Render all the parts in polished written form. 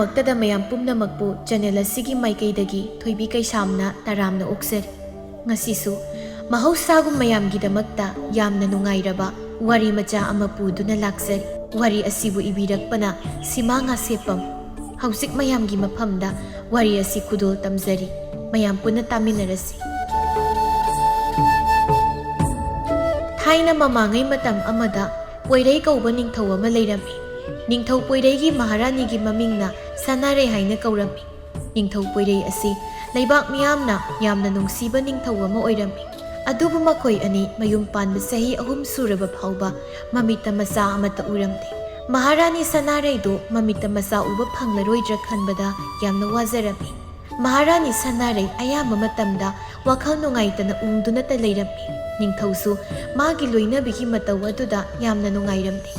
ꯄꯨꯝꯅꯃꯛꯇꯗ ꯃꯌꯥꯝ ꯄꯨꯝꯅꯃꯛꯄꯨ ꯆꯦꯅꯦꯜ ꯑꯁꯤꯒꯤ ꯃꯥꯏꯀꯩꯗꯒꯤ ꯊꯣꯏꯕꯤ ꯀꯩꯁꯥꯝꯅ ꯇꯔꯥꯝꯅ ꯑꯣꯛꯆꯔꯤ꯫ ꯉꯁꯤꯁꯨ ꯃꯍꯧꯁꯥꯒꯨꯝ ꯃꯌꯥꯝꯒꯤꯗꯃꯛꯇ ꯌꯥꯝꯅ ꯅꯨꯡꯉꯥꯏꯔꯕ ꯋꯥꯔꯤ ꯃꯆꯥ ꯑꯃ ꯄꯨꯗꯨꯅ ꯂꯥꯛꯆꯔꯤ꯫ ꯋꯥꯔꯤ ꯑꯁꯤꯕꯨ ꯏꯕꯤꯔꯛꯄꯅ ꯁꯤꯃꯥ ꯉꯥꯁꯦꯞꯄꯝ꯫ ꯍꯧꯖꯤꯛ ꯃꯌꯥꯝꯒꯤ ꯃꯐꯝꯗ ꯋꯥꯔꯤ ꯑꯁꯤ ꯈꯨꯗꯣꯜ ꯇꯝꯖꯔꯤ꯫ ꯃꯌꯥꯝ ꯄꯨꯟꯅ ꯇꯥꯃꯤꯟꯅꯔꯁꯤ꯫ ꯊꯥꯏꯅ ꯃꯃꯥꯡꯉꯩ ꯃꯇꯝ ꯑꯃꯗ ꯄꯣꯏꯔꯩ ꯀꯧꯕ ꯅꯤꯡꯊꯧ ꯑꯃ ꯂꯩꯔꯝꯃꯤ꯫ ꯅꯤꯡꯊꯧ ꯄꯣꯏꯔꯩꯒꯤ ꯃꯍꯥꯔꯥꯅꯤꯒꯤ ꯃꯃꯤꯡꯅ ꯁꯅꯥꯔꯩ ꯍꯥꯏꯅ ꯀꯧꯔꯝꯃꯤ꯫ ꯅꯤꯡꯊꯧ ꯄꯣꯏꯔꯩ ꯑꯁꯤ ꯂꯩꯕꯥꯛ ꯃꯤꯌꯥꯝꯅ ꯌꯥꯝꯅ ꯅꯨꯡꯁꯤꯕ ꯅꯤꯡꯊꯧ ꯑꯃ ꯑꯣꯏꯔꯝꯃꯤ꯫ ꯑꯗꯨꯕꯨ ꯃꯈꯣꯏ ꯑꯅꯤ ꯃꯌꯨꯝ ꯄꯥꯟꯕ ꯆꯍꯤ 3 ꯁꯨꯔꯕ ꯐꯥꯎꯕ ꯃꯃꯤꯠꯇ ꯃꯆꯥ ꯑꯃꯠꯇ ꯎꯔꯝꯗꯦ꯫ ꯃꯍꯥꯔꯥꯅꯤ ꯁꯅꯥꯔꯩꯗꯨ ꯃꯃꯤꯠꯇ ꯃꯆꯥ ꯎꯕ ꯐꯪꯂꯔꯣꯏꯗ꯭ꯔꯥ ꯈꯟꯕꯗ ꯌꯥꯝꯅ ꯋꯥꯖꯔꯝꯃꯤ꯫ ꯃꯍꯥꯔꯥꯅꯤ ꯁꯅꯥꯔꯩ ꯑꯌꯥꯝꯕ ꯃꯇꯝꯗ ꯋꯥꯈꯜ ꯅꯨꯡꯉꯥꯏꯇꯅ ꯎꯪꯗꯨꯅꯇ ꯂꯩꯔꯝꯃꯤ꯫ ꯅꯤꯡꯊꯧꯁꯨ ꯃꯥꯒꯤ ꯂꯣꯏꯅꯕꯤꯒꯤ ꯃꯇꯧ ꯑꯗꯨꯗ ꯌꯥꯝꯅ ꯅꯨꯡꯉꯥꯏꯔꯝꯗꯦ꯫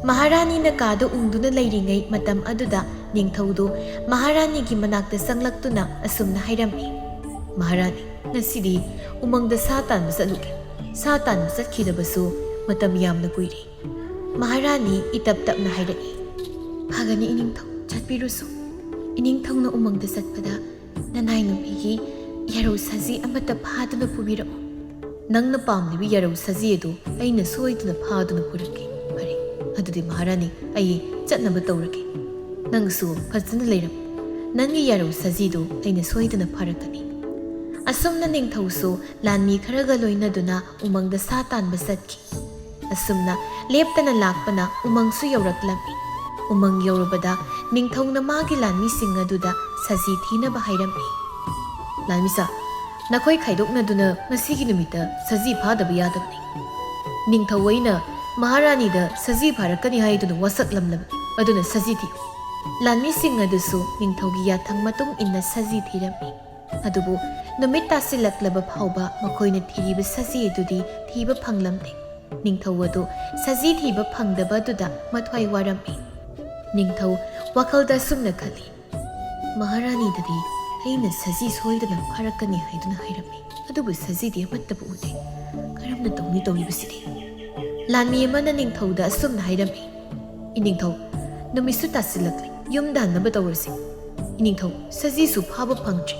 ꯃꯍꯥꯔꯥꯅꯤꯅ ꯀꯥꯗ ꯎꯪꯗꯨꯅ ꯂꯩꯔꯤꯉꯩ ꯃꯇꯝ ꯑꯗꯨꯗ ꯅꯤꯡꯊꯧꯗꯨ ꯃꯍꯥꯔꯥꯅꯤꯒꯤ ꯃꯅꯥꯛꯇ ꯆꯪꯂꯛꯇꯨꯅ ꯑꯁꯨꯝꯅ ꯍꯥꯏꯔꯝꯃꯤ, "ꯃꯍꯥꯔꯥꯅꯤ, ꯉꯁꯤꯗꯤ ꯎꯃꯪꯗ ꯁꯥ ꯇꯥꯟꯕ ꯆꯠꯂꯨꯒꯦ꯫ ꯁꯥ ꯇꯥꯟꯕ ꯆꯠꯈꯤꯗꯕꯁꯨ ꯃꯇꯝ ꯌꯥꯝꯅ ꯀꯨꯏꯔꯦ." ꯃꯍꯥꯔꯥꯅꯤ ꯏꯇꯞ ꯇꯞꯅ ꯍꯥꯏꯔꯛꯏ, "ꯐꯒꯅꯤ ꯏꯅꯤꯡꯊꯧ, ꯆꯠꯄꯤꯔꯨꯁꯨ꯫ ꯏꯅꯤꯡꯊꯧꯅ ꯎꯃꯪꯗ ꯆꯠꯄꯗ ꯅꯅꯥꯏ ꯅꯨꯄꯤꯒꯤ ꯌꯥꯔꯧ ꯁꯖꯤ ꯑꯃꯠꯇ ꯐꯥꯗꯨꯅ ꯄꯨꯕꯤꯔꯛꯎ꯫ ꯅꯪꯅ ꯄꯥꯝꯂꯤꯕ ꯌꯥꯔꯧ ꯁꯖꯤ ꯑꯗꯨ ꯑꯩꯅ ꯁꯣꯏꯗꯅ ꯐꯥꯗꯨꯅ ꯄꯨꯔꯛꯀꯦ." "ꯐꯔꯦ, ꯑꯗꯨꯗꯤ ꯃꯍꯥꯔꯥꯅꯤ, ꯑꯩ ꯆꯠꯅꯕ ꯇꯧꯔꯒꯦ꯫ ꯅꯪꯁꯨ ꯐꯖꯅ ꯂꯩꯔꯝꯃꯨ꯫ ꯅꯪꯒꯤ ꯌꯥꯔꯧ ꯁꯖꯤꯗꯨ ꯑꯩꯅ ꯁꯣꯏꯗꯅ ꯐꯥꯔꯛꯀꯅꯤ." ꯑꯁꯨꯝꯅ ꯅꯤꯡꯊꯧꯁꯨ ꯂꯥꯟꯃꯤ ꯈꯔꯒ ꯂꯣꯏꯅꯗꯨꯅ ꯎꯃꯪꯗ ꯁꯥ तानꯕ ꯆꯠꯈꯤ꯫ ꯑꯁꯨꯝꯅ ꯂꯦꯞꯇꯅ ꯂꯥꯛꯄꯅ ꯎꯃꯪꯁꯨ ꯌꯧꯔꯛꯂꯝꯃꯤ꯫ ꯎꯃꯪ ꯌꯧꯔꯕꯗ ꯅꯤꯡꯊꯧꯅ ꯃꯥꯒꯤ ꯂꯥꯟꯃꯤꯁꯤꯡ ꯑꯗꯨꯗ ꯁꯖꯤ ꯊꯤꯅꯕ ꯍꯥꯏꯔꯝꯃꯤ꯫ "ꯂꯥꯟꯃꯤꯁꯥ, ꯅꯈꯣꯏ ꯈꯥꯏꯗꯣꯛꯅꯗꯨꯅ ꯉꯁꯤꯒꯤ ꯅꯨꯃꯤꯠꯇ ꯁꯖꯤ ꯐꯥꯗꯕ ꯌꯥꯗꯕꯅꯤ꯫ ꯅꯤꯡꯊꯧ ꯑꯩꯅ ꯃꯍꯥꯔꯥꯅꯤꯗ ꯁꯖꯤ ꯐꯥꯔꯛꯀꯅꯤ ꯍꯥꯏꯗꯨꯅ ꯋꯥꯁꯛꯂꯝꯂꯕꯅꯤ, ꯑꯗꯨꯅ ꯁꯖꯤ ꯊꯤꯌꯨ." ꯂꯥꯟꯃꯤꯁꯤꯡ ꯑꯗꯨꯁꯨ ꯅꯤꯡꯊꯧꯒꯤ ꯌꯥꯊꯪ ꯃꯇꯨꯡ ꯏꯟꯅ ꯁꯖꯤ ꯊꯤꯔꯝꯃꯤ꯫ ꯑꯗꯨꯕꯨ ꯅꯨꯃꯤꯠ ꯇꯥꯁꯤꯜꯂꯛꯂꯕ ꯐꯥꯎꯕ ꯃꯈꯣꯏꯅ ꯊꯤꯔꯤꯕ ꯁꯖꯤ ꯑꯗꯨꯗꯤ ꯊꯤꯕ ꯐꯪꯂꯝꯗꯦ꯫ ꯅꯤꯡꯊꯧ ꯑꯗꯨ ꯁꯖꯤ ꯊꯤꯕ ꯐꯪꯗꯕ ꯑꯗꯨꯗ ꯃꯊ꯭ꯋꯥꯏ ꯋꯥꯔꯝꯃꯤ꯫ ꯅꯤꯡꯊꯧ ꯋꯥꯈꯜꯗ ꯑꯁꯨꯝꯅ ꯈꯜꯂꯤ, "ꯃꯍꯥꯔꯥꯅꯤꯗꯗꯤ ꯑꯩꯅ ꯁꯖꯤ ꯁꯣꯏꯗꯅ ꯐꯥꯔꯛꯀꯅꯤ ꯍꯥꯏꯗꯨꯅ ꯍꯥꯏꯔꯝꯃꯤ, ꯑꯗꯨꯕꯨ ꯁꯖꯤꯗꯤ ꯑꯃꯠꯇꯕꯨ ꯎꯗꯦ꯫ ꯀꯔꯝꯅ ꯇꯧꯅꯤ ꯇꯧꯔꯤꯕꯁꯤꯗꯤ?" ꯂꯥꯟꯃꯤ ꯑꯃꯅ ꯅꯤꯡꯊꯧꯗ ꯑꯁꯨꯝꯅ ꯍꯥꯏꯔꯝꯃꯤ, "ꯏꯅꯤꯡꯊꯧ, ꯅꯨꯃꯤꯠꯁꯨ ꯇꯥꯁꯤꯜꯂꯛꯂꯦ, ꯌꯨꯝꯗ ꯍꯟꯅꯕ ꯇꯧꯔꯁꯤ꯫ ꯏꯅꯤꯡꯊꯧ, ꯁꯖꯤꯁꯨ ꯐꯥꯕ ꯐꯪꯗ꯭ꯔꯤ꯫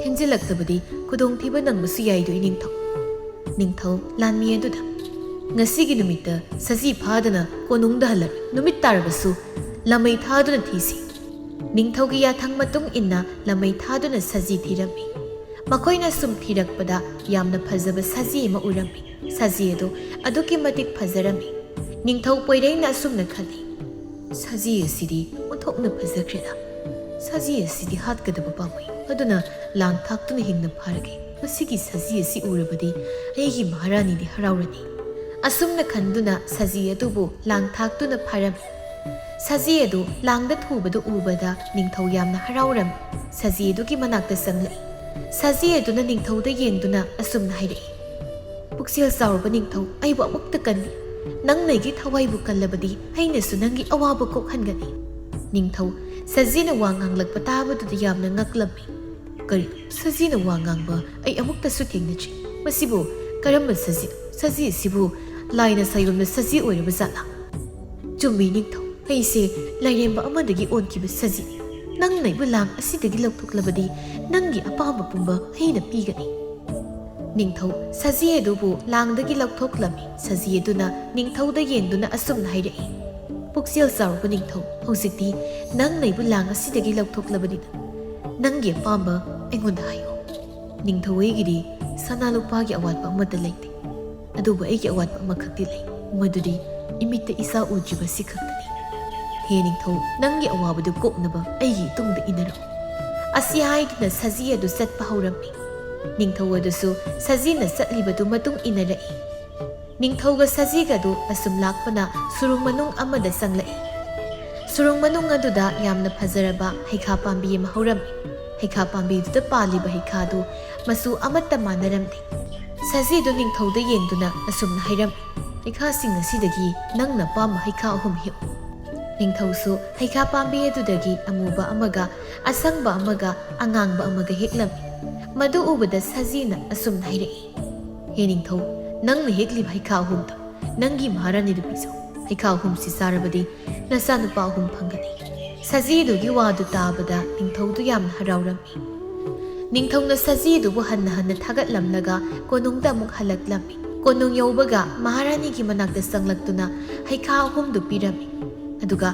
ꯊꯦꯡꯖꯤꯜꯂꯛꯇꯕꯗꯤ ꯈꯨꯗꯣꯡꯊꯤꯕ ꯅꯪꯕꯁꯨ ꯌꯥꯏꯗꯣ ꯏꯅꯤꯡꯊꯧ." ꯅꯤꯡꯊꯧ ꯂꯥꯟꯃꯤ ꯑꯗꯨꯗ, "ꯉꯁꯤꯒꯤ ꯅꯨꯃꯤꯠꯇ ꯁꯖꯤ ꯐꯥꯗꯅ ꯀꯣꯅꯨꯡꯗ ꯍꯜꯂꯔꯣꯏ꯫ ꯅꯨꯃꯤꯠ ꯇꯥꯔꯕꯁꯨ ꯂꯃꯩ ꯊꯥꯗꯨꯅ ꯊꯤꯁꯤ." ꯅꯤꯡꯊꯧꯒꯤ ꯌꯥꯊꯪ ꯃꯇꯨꯡ ꯏꯟꯅ ꯂꯃꯩ ꯊꯥꯗꯨꯅ ꯁꯖꯤ ꯊꯤꯔꯝꯃꯤ꯫ ꯃꯈꯣꯏꯅ ꯁꯨꯝ ꯊꯤꯔꯛꯄꯗ ꯌꯥꯝꯅ ꯐꯖꯕ ꯁꯖꯤ ꯑꯃ ꯎꯔꯝꯃꯤ꯫ ꯁꯖꯤ ꯑꯗꯨ ꯑꯗꯨꯛꯀꯤ ꯃꯇꯤꯛ ꯐꯖꯔꯝꯃꯤ꯫ ꯅꯤꯡꯊꯧ ꯄꯣꯏꯔꯩꯅ ꯑꯁꯨꯝꯅ ꯈꯜꯂꯤ, "ꯁꯖꯤ ꯑꯁꯤꯗꯤ ꯑꯣꯟꯊꯣꯛꯅ ꯐꯖꯈ꯭ꯔꯦꯗ꯫ ꯁꯖꯤ ꯑꯁꯤꯗꯤ ꯍꯥꯠꯀꯗꯕ ꯄꯥꯝꯃꯨꯏ, ꯑꯗꯨꯅ ꯂꯥꯡ ꯊꯥꯛꯇꯨꯅ ꯍꯤꯡꯅ ꯐꯥꯔꯒꯦ꯫ ꯃꯁꯤꯒꯤ ꯁꯖꯤ ꯑꯁꯤ ꯎꯔꯕꯗꯤ ꯑꯩꯒꯤ ꯃꯍꯥꯔꯥꯅꯤꯗꯤ ꯍꯔꯥꯎꯔꯅꯤ." ꯑꯁꯨꯝꯅ ꯈꯟꯗꯨꯅ ꯁꯖꯤ ꯑꯗꯨꯕꯨ ꯂꯥꯡ ꯊꯥꯛꯇꯨꯅ ꯐꯥꯔꯝꯃꯤ꯫ ꯁꯖꯤ ꯑꯗꯨ ꯂꯥꯡꯗ ꯊꯨꯕꯗꯨ ꯎꯕꯗ ꯅꯤꯡꯊꯧ ꯌꯥꯝꯅ ꯍꯔꯥꯎꯔꯝꯃꯤ꯫ ꯁꯖꯤ ꯑꯗꯨꯒꯤ ꯃꯅꯥꯛꯇ ꯆꯪꯂꯛꯏ꯫ ꯁꯖꯤ ꯑꯗꯨꯅ ꯅꯤꯡꯊꯧꯗ ꯌꯦꯡꯗꯨꯅ ꯑꯁꯨꯝꯅ ꯍꯥꯏꯔꯛꯏ, "ꯄꯨꯛꯆꯦꯜ ꯆꯥꯎꯔꯕ ꯅꯤꯡꯊꯧ, ꯑꯩꯕꯨ ꯑꯃꯨꯛꯇ ꯀꯟꯕꯤ꯫ ꯅꯪꯅ ꯑꯩꯒꯤ ꯊꯋꯥꯏꯕꯨ ꯀꯜꯂꯕꯗꯤ ꯑꯩꯅꯁꯨ ꯅꯪꯒꯤ ꯑꯋꯥꯕ ꯀꯣꯛꯍꯟꯒꯅꯤ." ꯅꯤꯡꯊꯧ ꯁꯖꯤꯅ ꯋꯥ ꯉꯥꯡꯂꯛꯄ ꯇꯥꯕꯗꯨꯗ ꯌꯥꯝꯅ ꯉꯛꯂꯝꯃꯤ꯫ "ꯀꯔꯤꯅꯣ, ꯁꯖꯤꯅ ꯋꯥ ꯉꯥꯡꯕ ꯑꯩ ꯑꯃꯨꯛꯇꯁꯨ ꯊꯦꯡꯅꯗ꯭ꯔꯤ꯫ ꯃꯁꯤꯕꯨ ꯀꯔꯝꯕ ꯁꯖꯤꯅꯣ? ꯁꯖꯤ ꯑꯁꯤꯕꯨ ꯂꯥꯏꯅ ꯁꯥꯏꯌꯣꯟꯕ ꯁꯖꯤ ꯑꯣꯏꯔꯕ ꯖꯥꯠꯂꯥ?" "ꯆꯨꯝꯃꯤ ꯅꯤꯡꯊꯧ, ꯑꯩꯁꯦ ꯂꯥꯏꯔꯦꯝꯕ ꯑꯃꯗꯒꯤ ꯑꯣꯟꯈꯤꯕ ꯁꯖꯤꯅꯤ꯫ ꯅꯪꯅ ꯑꯩꯕꯨ ꯂꯥꯡ ꯑꯁꯤꯗꯒꯤ ꯂꯧꯊꯣꯛꯂꯕꯗꯤ ꯅꯪꯒꯤ ꯑꯄꯥꯝꯕ ꯄꯨꯝꯕ ꯑꯩꯅ ꯄꯤꯒꯅꯤ." ꯅꯤꯡꯊꯧ ꯁꯖꯤ ꯑꯗꯨꯕꯨ ꯂꯥꯡꯗꯒꯤ ꯂꯧꯊꯣꯛꯂꯝꯃꯤ꯫ ꯁꯖꯤ ꯑꯗꯨꯅ ꯅꯤꯡꯊꯧꯗ ꯌꯦꯡꯗꯨꯅ ꯑꯁꯨꯝꯅ ꯍꯥꯏꯔꯛꯏ, "ꯄꯨꯛꯆꯦꯜ ꯆꯥꯎꯔꯕ ꯅꯤꯡꯊꯧ, ꯍꯧꯖꯤꯛꯇꯤ ꯅꯪꯅ ꯑꯩꯕꯨ ꯂꯥꯡ ꯑꯁꯤꯗꯒꯤ ꯂꯧꯊꯣꯛꯂꯕꯅꯤꯅ ꯅꯪꯒꯤ ꯑꯄꯥꯝꯕ ꯑꯩꯉꯣꯟꯗ ꯍꯥꯏꯌꯨ꯫ ꯅꯤꯡꯊꯧ ꯑꯩꯒꯤꯗꯤ ꯁꯅꯥ ꯂꯨꯄꯥꯒꯤ ꯑꯋꯥꯠꯄ ꯑꯃꯠꯇ ꯂꯩꯇꯦ, ꯑꯗꯨꯕꯨ ꯑꯩꯒꯤ ꯑꯋꯥꯠꯄ ꯑꯃꯈꯛꯇꯤ ꯂꯩ, ꯃꯗꯨꯗꯤ ꯏꯃꯤꯠꯇ ꯏꯆꯥ ꯎꯗ꯭ꯔꯤꯕꯁꯤ ꯈꯛꯇꯅꯤ꯫ ꯍꯦ ꯅꯤꯡꯊꯧ, ꯅꯪꯒꯤ ꯑꯋꯥꯕꯗꯨ ꯀꯣꯛꯅꯕ ꯑꯩꯒꯤ ꯇꯨꯡꯗ ꯏꯟꯅꯔꯛꯎ." ꯑꯁꯤ ꯍꯥꯏꯗꯨꯅ ꯁꯖꯤ ꯑꯗꯨ ꯆꯠꯄ ꯍꯧꯔꯝꯃꯤ꯫ ꯅꯤꯡꯊꯧ ꯑꯗꯨꯁꯨ ꯁꯖꯤꯅ ꯆꯠꯂꯤꯕꯗꯨ ꯃꯇꯨꯡ ꯏꯟꯅꯔꯛꯏ꯫ ꯅꯤꯡꯊꯧꯒ ꯁꯖꯤꯒꯗꯨ ꯑꯁꯨꯝ ꯂꯥꯛꯄꯅ ꯁꯨꯔꯨꯡ ꯃꯅꯨꯡ ꯑꯃꯗ ꯆꯪꯂꯛꯏ꯫ ꯁꯨꯔꯨꯡ ꯃꯅꯨꯡ ꯑꯗꯨꯗ ꯌꯥꯝꯅ ꯐꯖꯔꯕ ꯍꯩꯈꯥ ꯄꯥꯝꯕꯤ ꯑꯃ ꯍꯧꯔꯝꯃꯤ꯫ ꯍꯩꯈꯥ ꯄꯥꯝꯕꯤꯗꯨꯗ ꯄꯥꯜꯂꯤꯕ ꯍꯩꯈꯥꯗꯨ ꯃꯆꯨ ꯑꯃꯠꯇ ꯃꯥꯟꯅꯔꯝꯗꯦ꯫ ꯁꯖꯤꯗꯨ ꯅꯤꯡꯊꯧꯗ ꯌꯦꯡꯗꯨꯅ ꯑꯁꯨꯝꯅ ꯍꯥꯏꯔꯝꯃꯤ, "ꯍꯩꯈꯥꯁꯤꯡ ꯑꯁꯤꯗꯒꯤ ꯅꯪꯅ ꯑꯄꯥꯝꯕ ꯍꯩꯈꯥ 3 ꯍꯦꯛꯎ." ꯅꯤꯡꯊꯧꯁꯨ ꯍꯩꯈꯥ ꯄꯥꯝꯕꯤ ꯑꯗꯨꯗꯒꯤ ꯑꯃꯨꯕ ꯑꯃꯒ ꯑꯁꯪꯕ ꯑꯃꯒ ꯑꯉꯥꯡꯕ ꯑꯃꯒ ꯍꯦꯛꯂꯝꯃꯤ꯫ ꯃꯗꯨ ꯎꯕꯗ ꯁꯖꯤꯅ ꯑꯁꯨꯝꯅ ꯍꯥꯏꯔꯛꯏ, "ꯍꯦ ꯅꯤꯡꯊꯧ, ꯅꯪꯅ ꯍꯦꯛꯂꯤꯕ ꯍꯩꯈꯥ 3ꯗꯣ ꯅꯪꯒꯤ ꯃꯍꯥꯔꯥꯅꯤꯗ ꯄꯤꯖꯧ꯫ ꯍꯩꯈꯥ 3ꯁꯤ ꯆꯥꯔꯕꯗꯤ ꯅꯆꯥꯅꯨꯄꯥ 3 ꯐꯪꯒꯅꯤ." ꯁꯖꯤꯗꯨꯒꯤ ꯋꯥꯗꯨ ꯇꯥꯕꯗ ꯅꯤꯡꯊꯧꯗꯨ ꯌꯥꯝꯅ ꯍꯔꯥꯎꯔꯝꯃꯤ꯫ ꯅꯤꯡꯊꯧꯅ ꯁꯖꯤꯗꯨꯕꯨ ꯍꯟꯅ ꯊꯥꯒꯠꯂꯝꯂꯒ ꯀꯣꯅꯨꯡꯗ ꯑꯃꯨꯛ ꯍꯜꯂꯛꯂꯝꯃꯤ꯫ ꯀꯣꯅꯨꯡ ꯌꯧꯕꯒ ꯃꯍꯥꯔꯥꯅꯤꯒꯤ ꯃꯅꯥꯛꯇ ꯆꯪꯂꯛꯇꯨꯅ ꯍꯩꯈꯥ 3ꯗꯨ ꯄꯤꯔꯝꯃꯤ꯫ ꯑꯗꯨꯒ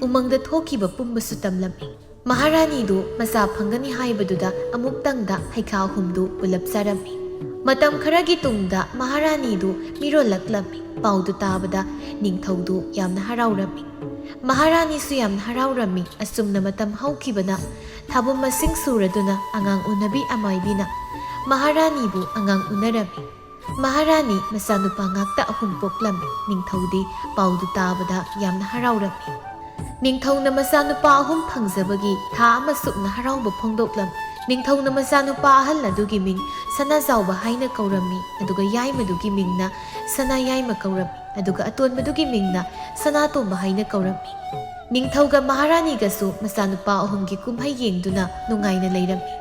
ꯎꯃꯪꯗ ꯊꯣꯛꯈꯤꯕ ꯄꯨꯝꯕꯁꯨ ꯇꯝꯂꯝꯃꯤ꯫ ꯃꯍꯥꯔꯥꯅꯤꯗꯨ ꯃꯆꯥ ꯐꯪꯒꯅꯤ ꯍꯥꯏꯕꯗꯨꯗ ꯑꯃꯨꯛꯇꯪꯗ ꯍꯩꯈꯥ 3ꯗꯨ ꯄꯨꯂꯞ ꯆꯥꯔꯝꯃꯤ꯫ ꯃꯇꯝ ꯈꯔꯒꯤ ꯇꯨꯡꯗ ꯃꯍꯥꯔꯥꯅꯤꯗꯨ ꯃꯤꯔꯣꯜꯂꯛꯂꯝꯃꯤ꯫ ꯄꯥꯎꯗꯨ ꯇꯥꯕꯗ ꯅꯤꯡꯊꯧꯗꯨ ꯌꯥꯝꯅ ꯍꯔꯥꯎꯔꯝꯃꯤ꯫ ꯃꯍꯥꯔꯥꯅꯤꯁꯨ ꯌꯥꯝꯅ ꯍꯔꯥꯎꯔꯝꯃꯤ꯫ ꯑꯁꯨꯝꯅ ꯃꯇꯝ ꯍꯧꯈꯤꯕꯅ ꯊꯥꯕꯨꯝ ꯃꯁꯤꯡ ꯁꯨꯔꯗꯨꯅ ꯑꯉꯥꯡ ꯎꯅꯕꯤ ꯑꯃꯥꯏꯕꯤꯅ ꯃꯍꯥꯔꯥꯅꯤꯕꯨ ꯑꯉꯥꯡ ꯎꯅꯔꯝꯃꯤ꯫ ꯃꯍꯥꯔꯥꯅꯤ ꯃꯆꯥꯅꯨꯄꯥ ꯉꯥꯛꯇ 3 ꯄꯣꯛꯂꯝꯃꯤ꯫ ꯅꯤꯡꯊꯧꯗꯤ ꯄꯥꯎꯗꯨ ꯇꯥꯕꯗ ꯌꯥꯝꯅ ꯍꯔꯥꯎꯔꯝꯃꯤ꯫ ꯅꯤꯡꯊꯧꯅ ꯃꯆꯥꯅꯨꯄꯥ 3 ꯐꯪꯖꯕꯒꯤ ꯊꯥ ꯑꯃ ꯁꯨꯞꯅ ꯍꯔꯥꯎꯕ ꯐꯣꯡꯗꯣꯛꯂꯝꯃꯤ꯫ ꯅꯤꯡꯊꯧꯅ ꯃꯆꯥꯅꯨꯄꯥ ꯑꯍꯜ ꯑꯗꯨꯒꯤ ꯃꯤꯡ ꯁꯅꯥꯖꯥꯎꯕ ꯍꯥꯏꯅ ꯀꯧꯔꯝꯃꯤ꯫ ꯑꯗꯨꯒ ꯌꯥꯏꯃꯗꯨꯒꯤ ꯃꯤꯡꯅ ꯁꯅꯥꯌꯥꯏꯃ ꯀꯧꯔꯝꯃꯤ꯫ ꯑꯗꯨꯒ ꯑꯇꯣꯟꯕꯗꯨꯒꯤ ꯃꯤꯡꯅ ꯁꯅꯥꯇꯣꯝꯕ ꯍꯥꯏꯅ ꯀꯧꯔꯝꯃꯤ꯫ ꯅꯤꯡꯊꯧꯒ ꯃꯍꯥꯔꯥꯅꯤꯒꯁꯨ ꯃꯆꯥꯅꯨꯄꯥ 3ꯒꯤ ꯀꯨꯝꯍꯩ ꯌꯦꯡꯗꯨꯅ ꯅꯨꯡꯉꯥꯏꯅ ꯂꯩꯔꯝꯃꯤ꯫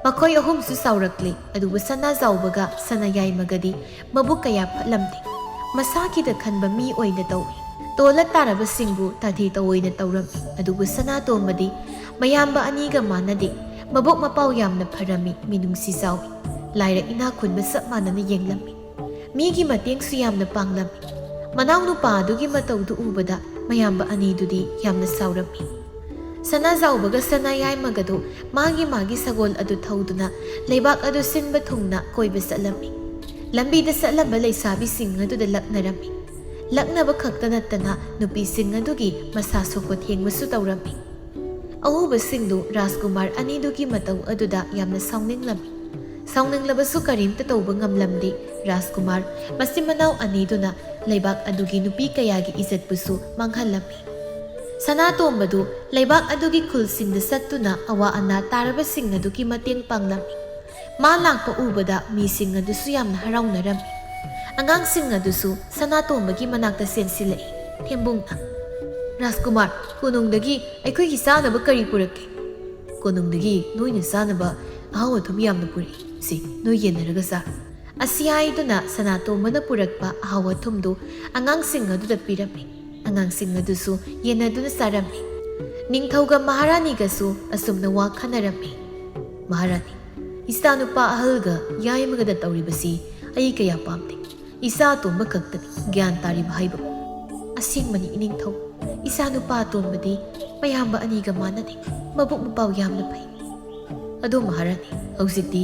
ꯃꯈꯣꯏ 3ꯁꯨ ꯆꯥꯎꯔꯛꯂꯤ꯫ ꯑꯗꯨꯕꯨ ꯁꯅꯥꯖꯥꯎꯕꯒ ꯁꯅꯥꯌꯥꯏꯃꯒꯗꯤ ꯃꯕꯨꯛ ꯀꯌꯥ ꯐꯠꯂꯝꯗꯦ꯫ ꯃꯁꯥꯒꯤꯗ ꯈꯟꯕ ꯃꯤ ꯑꯣꯏꯅ ꯇꯧꯏ꯫ ꯇꯣꯜꯂ ꯇꯥꯔꯕꯁꯤꯡꯕꯨ ꯇꯥꯊꯤ ꯇꯑꯣꯏꯅ ꯇꯧꯔꯝꯃꯤ꯫ ꯑꯗꯨꯕꯨ ꯁꯅꯥꯇꯣꯝꯕꯗꯤ ꯃꯌꯥꯝꯕ ꯑꯅꯤꯒ ꯃꯥꯟꯅꯗꯦ꯫ ꯃꯕꯨꯛ ꯃꯄꯥꯎ ꯌꯥꯝꯅ ꯐꯔꯝꯃꯤ꯫ ꯃꯤꯅꯨꯡꯁꯤ ꯆꯥꯎꯏ꯫ ꯂꯥꯏꯔ ꯏꯅꯥꯛ ꯈꯨꯟꯕ ꯆꯞ ꯃꯥꯟꯅꯅ ꯌꯦꯡꯂꯝꯃꯤ꯫ ꯃꯤꯒꯤ ꯃꯇꯦꯡꯁꯨ ꯌꯥꯝꯅ ꯄꯥꯡꯂꯝꯃꯤ꯫ ꯃꯅꯥꯎ ꯅꯨꯄꯥ ꯑꯗꯨꯒꯤ ꯃꯇꯧꯗꯨ ꯎꯕꯗ ꯃꯌꯥꯝꯕ ꯑꯅꯤꯗꯨꯗꯤ ꯌꯥꯝꯅ ꯁꯥꯎꯔꯝꯃꯤ꯫ ꯁꯅꯥꯖꯥꯎꯕꯒ ꯁꯅꯥꯌꯥꯏꯃꯒꯗꯨ ꯃꯥꯒꯤ ꯁꯒꯣꯜ ꯑꯗꯨ ꯊꯧꯗꯨꯅ ꯂꯩꯕꯥꯛ ꯑꯗꯨ ꯁꯤꯟꯕ ꯊꯨꯡꯅ ꯀꯣꯏꯕ ꯆꯠꯂꯝꯃꯤ꯫ ꯂꯝꯕꯤꯗ ꯆꯠꯂꯝꯕ ꯂꯩꯁꯥꯕꯤꯁꯤꯡ ꯑꯗꯨꯗ ꯂꯛꯅꯔꯝꯃꯤ꯫ ꯂꯛꯅꯕ ꯈꯛꯇ ꯅꯠꯇꯅ ꯅꯨꯄꯤꯁꯤꯡ ꯑꯗꯨꯒꯤ ꯃꯁꯥ ꯁꯣꯛꯄ ꯊꯦꯡꯕꯁꯨ ꯇꯧꯔꯝꯃꯤ꯫ ꯑꯎꯕꯁꯤꯡꯗꯨ ꯔꯥꯖꯀꯨꯃꯥꯔ ꯑꯅꯤꯗꯨꯒꯤ ꯃꯇꯧ ꯑꯗꯨꯗ ꯌꯥꯝꯅ ꯁꯥꯎꯅꯤꯡꯂꯝꯃꯤ꯫ ꯁꯥꯎꯅꯤꯡꯂꯕꯁꯨ ꯀꯔꯤꯝꯇ ꯇꯧꯕ ꯉꯝꯂꯝꯗꯦ꯫ ꯔꯥꯖꯀꯨꯃꯥꯔ ꯃꯆꯤꯟ ꯃꯅꯥꯎ ꯑꯅꯤꯗꯨꯅ ꯂꯩꯕꯥꯛ ꯑꯗꯨꯒꯤ ꯅꯨꯄꯤ ꯀꯌꯥꯒꯤ ꯏꯖꯠꯄꯨꯁꯨ ꯃꯥꯡꯍꯜꯂꯝꯃꯤ꯫ ꯁꯅꯥꯇꯣꯝꯕꯗꯨ ꯂꯩꯕꯥꯛ ꯑꯗꯨꯒꯤ ꯈꯨꯜꯁꯤꯡꯗ ꯆꯠꯇꯨꯅ ꯑꯋꯥ ꯑꯅꯥ ꯇꯥꯔꯕꯁꯤꯡ ꯑꯗꯨꯒꯤ ꯃꯇꯦꯡ ꯄꯥꯡꯂꯝꯃꯤ꯫ ꯃꯥ ꯂꯥꯛꯄ ꯎꯕꯗ ꯃꯤꯁꯤꯡ ꯑꯗꯨꯁꯨ ꯌꯥꯝꯅ ꯍꯔꯥꯎꯅꯔꯝꯃꯤ꯫ ꯑꯉꯥꯡꯁꯤꯡ ꯑꯗꯨꯁꯨ ꯁꯅꯥꯇꯣꯝꯕꯒꯤ ꯃꯅꯥꯛꯇ ꯆꯦꯟꯁꯤꯜꯂꯛꯏ꯫ ꯊꯦꯝꯕꯨꯡꯅ "ꯔꯥꯖꯀꯨꯃꯥꯔ, ꯀꯣꯅꯨꯡꯗꯒꯤ ꯑꯩꯈꯣꯏꯒꯤ ꯆꯥꯅꯕ ꯀꯔꯤ ꯄꯨꯔꯛꯀꯦ?" "ꯀꯣꯅꯨꯡꯗꯒꯤ ꯅꯣꯏꯅ ꯆꯥꯅꯕ ꯑꯍꯥꯎ ꯑꯊꯨꯝ ꯌꯥꯝꯅ ꯄꯨꯔꯛꯏ꯫ ꯁꯤ ꯅꯣꯏ ꯌꯦꯟꯅꯔꯒ ꯆꯥꯔꯣ." ꯑꯁꯤ ꯍꯥꯏꯗꯨꯅ ꯁꯅꯥꯇꯣꯝꯕꯅ ꯄꯨꯔꯛꯄ ꯑꯍꯥꯎ ꯑꯊꯨꯝꯗꯨ ꯑꯉꯥꯡꯁꯤꯡ ꯑꯗꯨꯗ ꯄꯤꯔꯝꯃꯤ꯫ ꯑꯉꯥꯡꯁꯤꯡ ꯑꯗꯨꯁꯨ ꯌꯦꯟꯅꯗꯨꯅ ꯆꯥꯔꯝꯃꯤ꯫ ꯅꯤꯡꯊꯧꯒ ꯃꯍꯥꯔꯥꯅꯤꯒꯁꯨ ꯑꯁꯨꯝꯅ ꯋꯥ ꯈꯟꯅꯔꯝꯃꯤ꯫ "ꯃꯍꯥꯔꯥꯅꯤ, ꯏꯆꯥꯅꯨꯄꯥ ꯑꯍꯜꯒ ꯌꯥꯏꯃꯒꯗ ꯇꯧꯔꯤꯕꯁꯤ ꯑꯩ ꯀꯌꯥ ꯄꯥꯝꯗꯦ꯫ ꯏꯆꯥ ꯑꯇꯣꯝꯕ ꯈꯛꯇꯅꯤ ꯒ꯭ꯌꯥꯟ ꯇꯥꯔꯤꯕ ꯍꯥꯏꯕꯕꯨ." "ꯑꯁꯦꯡꯕꯅꯤ ꯏꯅꯤꯡꯊꯧ, ꯏꯆꯥꯅꯨꯄꯥ ꯑꯇꯣꯟꯕꯗꯤ ꯃꯌꯥꯝꯕ ꯑꯅꯤꯒ ꯃꯥꯟꯅꯗꯦ꯫ ꯃꯕꯨꯛ ꯃꯄꯥꯎ ꯌꯥꯝꯅ ꯐꯩ꯫ ꯑꯗꯣ ꯃꯍꯥꯔꯥꯅꯤ, ꯍꯧꯖꯤꯛꯇꯤ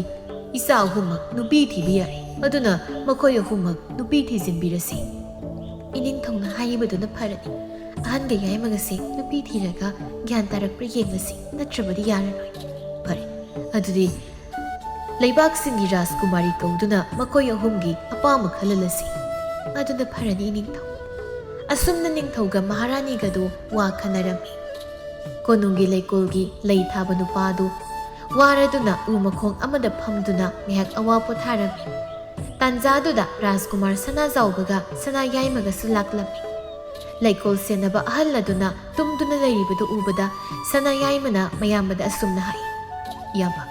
ꯏꯆꯥ 3ꯃꯛ ꯅꯨꯄꯤ ꯊꯤꯕ ꯌꯥꯔꯦ꯫ ꯑꯗꯨꯅ ꯃꯈꯣꯏ 3ꯃꯛ ꯅꯨꯄꯤ ꯊꯤꯖꯤꯟꯕꯤꯔꯁꯤ." "ꯏꯅꯤꯡꯊꯧꯅ ꯍꯥꯏꯔꯤꯕꯗꯨꯅ ꯐꯔꯅꯤ꯫ ꯑꯍꯟꯒ ꯌꯥꯏꯃꯒꯁꯦ ꯅꯨꯄꯤ ꯊꯤꯔꯒ ꯒ꯭ꯌꯥꯟ ꯇꯥꯔꯛꯄ꯭ꯔꯥ ꯌꯦꯡꯂꯁꯤ, ꯅꯠꯇ꯭ꯔꯕꯗꯤ ꯌꯥꯔꯔꯣꯏ." "ꯐꯔꯦ, ꯑꯗꯨꯗꯤ ꯂꯩꯕꯥꯛꯁꯤꯡꯒꯤ ꯔꯥꯖꯀꯨꯃꯥꯔꯤ ꯀꯧꯗꯨꯅ ꯃꯈꯣꯏ 3ꯒꯤ ꯑꯄꯥꯝꯕ ꯈꯜꯍꯜꯂꯁꯤ." "ꯑꯗꯨꯅ ꯐꯔꯅꯤ ꯏꯅꯤꯡꯊꯧ." ꯑꯁꯨꯝꯅ ꯅꯤꯡꯊꯧꯒ ꯃꯍꯥꯔꯥꯅꯤꯒꯗꯨ ꯋꯥ ꯈꯟꯅꯔꯝꯃꯤ꯫ ꯀꯣꯅꯨꯡꯒꯤ ꯂꯩꯀꯣꯜꯒꯤ ꯂꯩ ꯊꯥꯕ ꯅꯨꯄꯥꯗꯨ ꯋꯥꯔꯗꯨꯅ ꯎ ꯃꯈꯣꯡ ꯑꯃꯗ ꯐꯝꯗꯨꯅ ꯉꯥꯏꯍꯥꯛ ꯑꯋꯥ ꯄꯣꯊꯥꯔꯝꯃꯤ꯫ ꯇꯥꯟꯖꯥꯗꯨꯗ ꯔꯥꯖꯀꯨꯃꯥꯔ ꯁꯅꯥꯖꯥꯎꯕꯒ ꯁꯅꯥꯌꯥꯏꯃꯒꯁꯨ ꯂꯥꯛꯂꯝꯃꯤ꯫ ꯂꯩꯀꯣꯜ ꯁꯦꯟꯅꯕ ꯑꯍꯜ ꯑꯗꯨꯅ ꯇꯨꯝꯗꯨꯅ ꯂꯩꯔꯤꯕꯗꯨ ꯎꯕꯗ ꯁꯅꯥꯌꯥꯏꯃꯅ ꯃꯌꯥꯝꯕꯗ ꯑꯁꯨꯝꯅ ꯍꯥꯏ: "ꯏꯌꯥꯝꯕ,